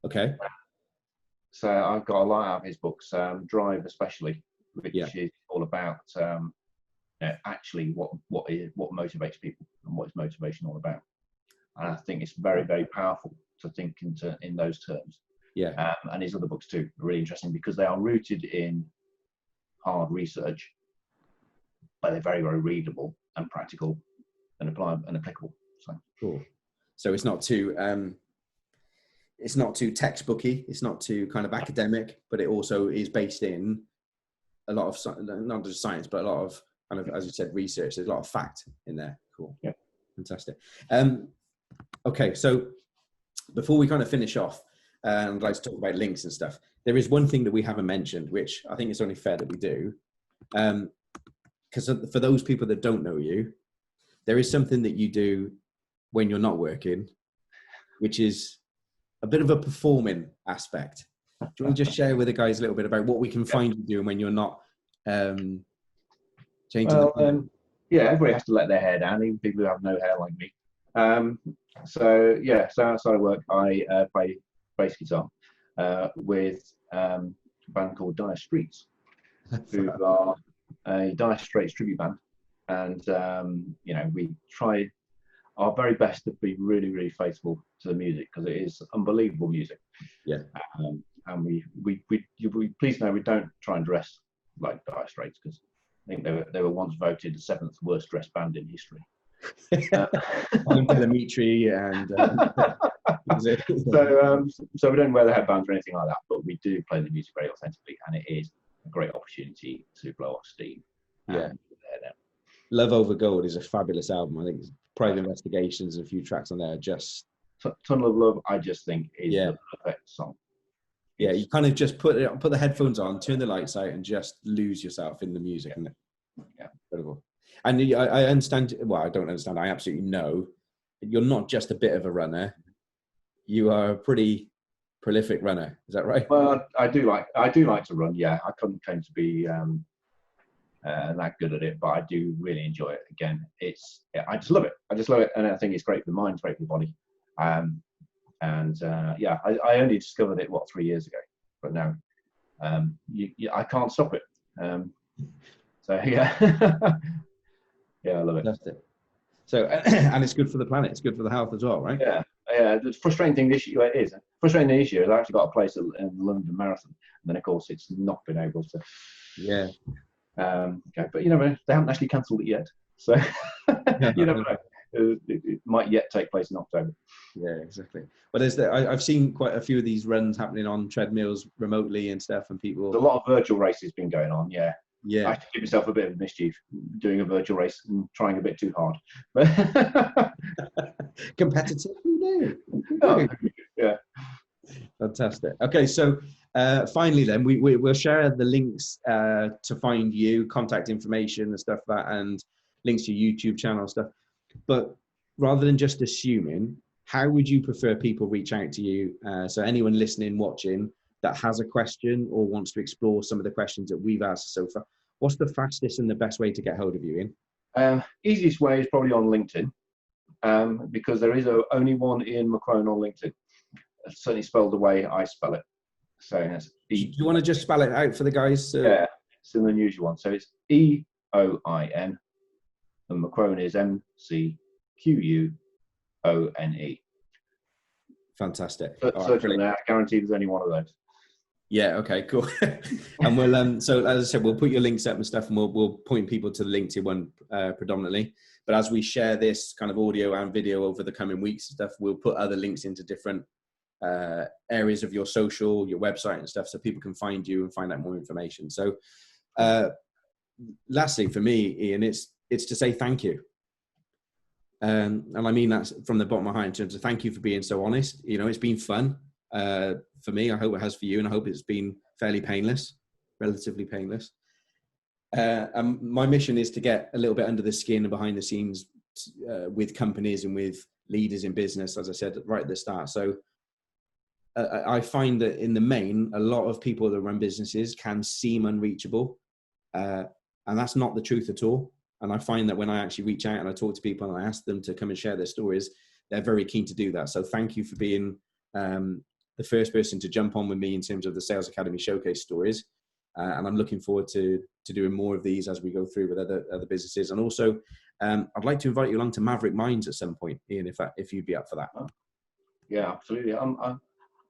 Okay. So I've got a lot out of his books, Drive especially, which is all about actually what motivates people and what is motivation all about. And I think it's very, very powerful to think in those terms. Yeah. And his other books too are really interesting because they are rooted in hard research, but they're very, very readable and practical and applicable. So cool. So it's not too textbooky, it's not too kind of academic, but it also is based in a lot of not just science, but a lot of kind of, as you said, research. There's a lot of fact in there. Cool. Yeah. Fantastic. Okay, so before we kind of finish off, I'd like to talk about links and stuff. There is one thing that we haven't mentioned, which I think it's only fair that we do. Because for those people that don't know you, there is something that you do when you're not working, which is a bit of a performing aspect. Do you want to just share with the guys a little bit about what we can find you doing when you're not changing the plan? Yeah, everybody has to let their hair down, even people who have no hair like me. So outside of work, I play bass guitar with a band called Dire Straits, who are a Dire Straits tribute band, and we try our very best to be really, really faithful to the music because it is unbelievable music. Yeah. And we please know we don't try and dress like Dire Straits because think they were once voted the 7th worst dressed band in history. I'm Telemetry and so we don't wear the headbands or anything like that, but we do play the music very authentically, and it is a great opportunity to blow off steam. Yeah. Love Over Gold is a fabulous album. I think Private Investigations and a few tracks on there are just Tunnel of Love. I just think is the perfect song. Yeah, you kind of just put the headphones on, turn the lights out, and just lose yourself in the music. Yeah. Yeah, incredible. And I understand. Well, I don't understand. I absolutely know you're not just a bit of a runner. You are a pretty prolific runner. Is that right? Well, I do like to run. Yeah, I couldn't claim to be that good at it, but I do really enjoy it. Again, I just love it. And I think it's great for the mind, it's great for the body. I only discovered it 3 years ago, but now I can't stop it. So yeah, yeah, I love it. That's it. So and it's good for the planet. It's good for the health as well, right? Yeah. The frustrating thing this year is I've actually got a place in the London Marathon, and then of course it's not been able to. Yeah. Okay, but they haven't actually cancelled it yet, so you never know. It might yet take place in October. Yeah, exactly. But I've seen quite a few of these runs happening on treadmills remotely and stuff, and people. There's a lot of virtual races been going on. Yeah. Yeah. I have to give myself a bit of mischief doing a virtual race and trying a bit too hard. Competitive? Who knew? Oh, yeah. Fantastic. Okay, so finally then, we'll share the links to find you, contact information and stuff like that, and links to your YouTube channel and stuff. But rather than just assuming, how would you prefer people reach out to you? So anyone listening, watching, that has a question or wants to explore some of the questions that we've asked so far, what's the fastest and the best way to get hold of you, Ian? Easiest way is probably on LinkedIn, because there is only one Ian McQuone on LinkedIn. It's certainly spelled the way I spell it. So that's Do you want to just spell it out for the guys? Yeah, it's an unusual one. So it's EOIN, and McQuone is McQuone. Fantastic. Search on there. I guarantee there's only one of those. Yeah. Okay. Cool. And we'll so as I said, we'll put your links up and stuff, and we'll point people to the LinkedIn one predominantly. But as we share this kind of audio and video over the coming weeks and stuff, we'll put other links into different areas of your social, your website and stuff, so people can find you and find out more information. So, lastly, for me, Ian, it's to say thank you. And I mean that from the bottom of my heart in terms of thank you for being so honest. It's been fun for me. I hope it has for you, and I hope it's been fairly painless, relatively painless. And my mission is to get a little bit under the skin and behind the scenes with companies and with leaders in business, as I said right at the start. So I find that in the main, a lot of people that run businesses can seem unreachable, and that's not the truth at all. And I find that when I actually reach out and I talk to people and I ask them to come and share their stories, they're very keen to do that. So thank you for being the first person to jump on with me in terms of the Sales Academy Showcase stories. And I'm looking forward to doing more of these as we go through with other businesses. And also, I'd like to invite you along to Maverick Minds at some point, Ian, if you'd be up for that. Yeah, absolutely.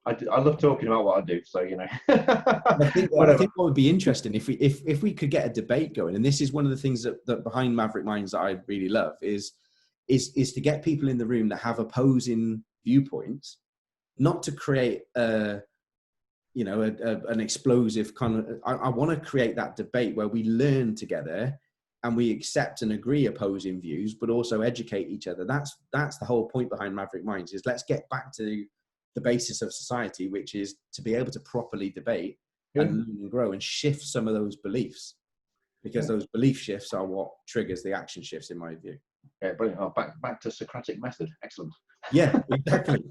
I love talking about what I do, so I think what would be interesting if we could get a debate going, and this is one of the things that behind Maverick Minds that I really love is to get people in the room that have opposing viewpoints, not to create an explosive kind of. I want to create that debate where we learn together and we accept and agree opposing views, but also educate each other. That's the whole point behind Maverick Minds, is let's get back to the basis of society, which is to be able to properly debate and learn and grow and shift some of those beliefs, because those belief shifts are what triggers the action shifts, in my view. Yeah, brilliant. Oh, back to Socratic method. Excellent. Yeah,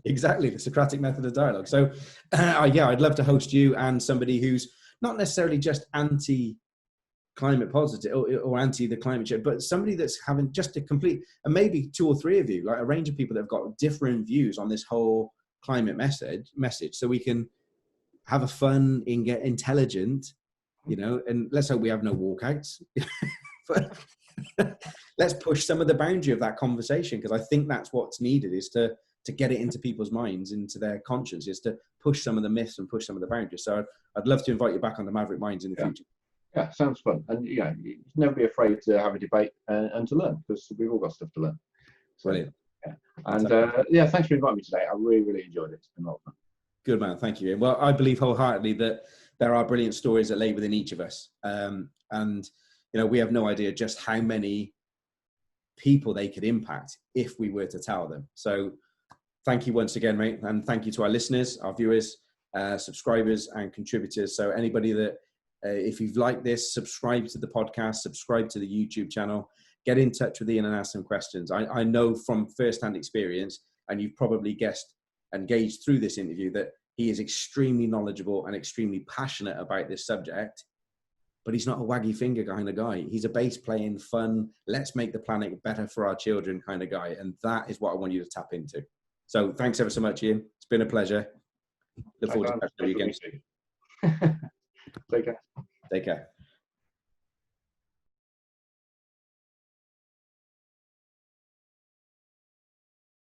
exactly. The Socratic method of dialogue. So, I'd love to host you and somebody who's not necessarily just anti-climate positive or anti the climate change, but somebody that's having just a complete, and maybe 2 or 3 of you, like a range of people that have got different views on this whole climate message, so we can have a fun and get intelligent, and let's hope we have no walkouts. But let's push some of the boundary of that conversation, because I think that's what's needed, is to get it into people's minds, into their conscience, is to push some of the myths and push some of the boundaries. So I'd love to invite you back on the Maverick Minds in the future. Yeah, sounds fun. And never be afraid to have a debate and to learn, because we've all got stuff to learn. So, Brilliant. yeah. And thanks for inviting me today. I really, really enjoyed it. It's been a lot of fun. Good man, thank you. Well, I believe wholeheartedly that there are brilliant stories that lay within each of us, and we have no idea just how many people they could impact if we were to tell them. So, thank you once again, mate, and thank you to our listeners, our viewers, subscribers, and contributors. So, anybody that, if you've liked this, subscribe to the podcast, subscribe to the YouTube channel, get in touch with Ian and ask some questions. I know from first-hand experience, and you've probably engaged through this interview, that he is extremely knowledgeable and extremely passionate about this subject, but he's not a waggy finger kind of guy. He's a bass playing, fun, let's make the planet better for our children kind of guy. And that is what I want you to tap into. So thanks ever so much, Ian. It's been a pleasure. Look forward to catching you again. Take care. Take care.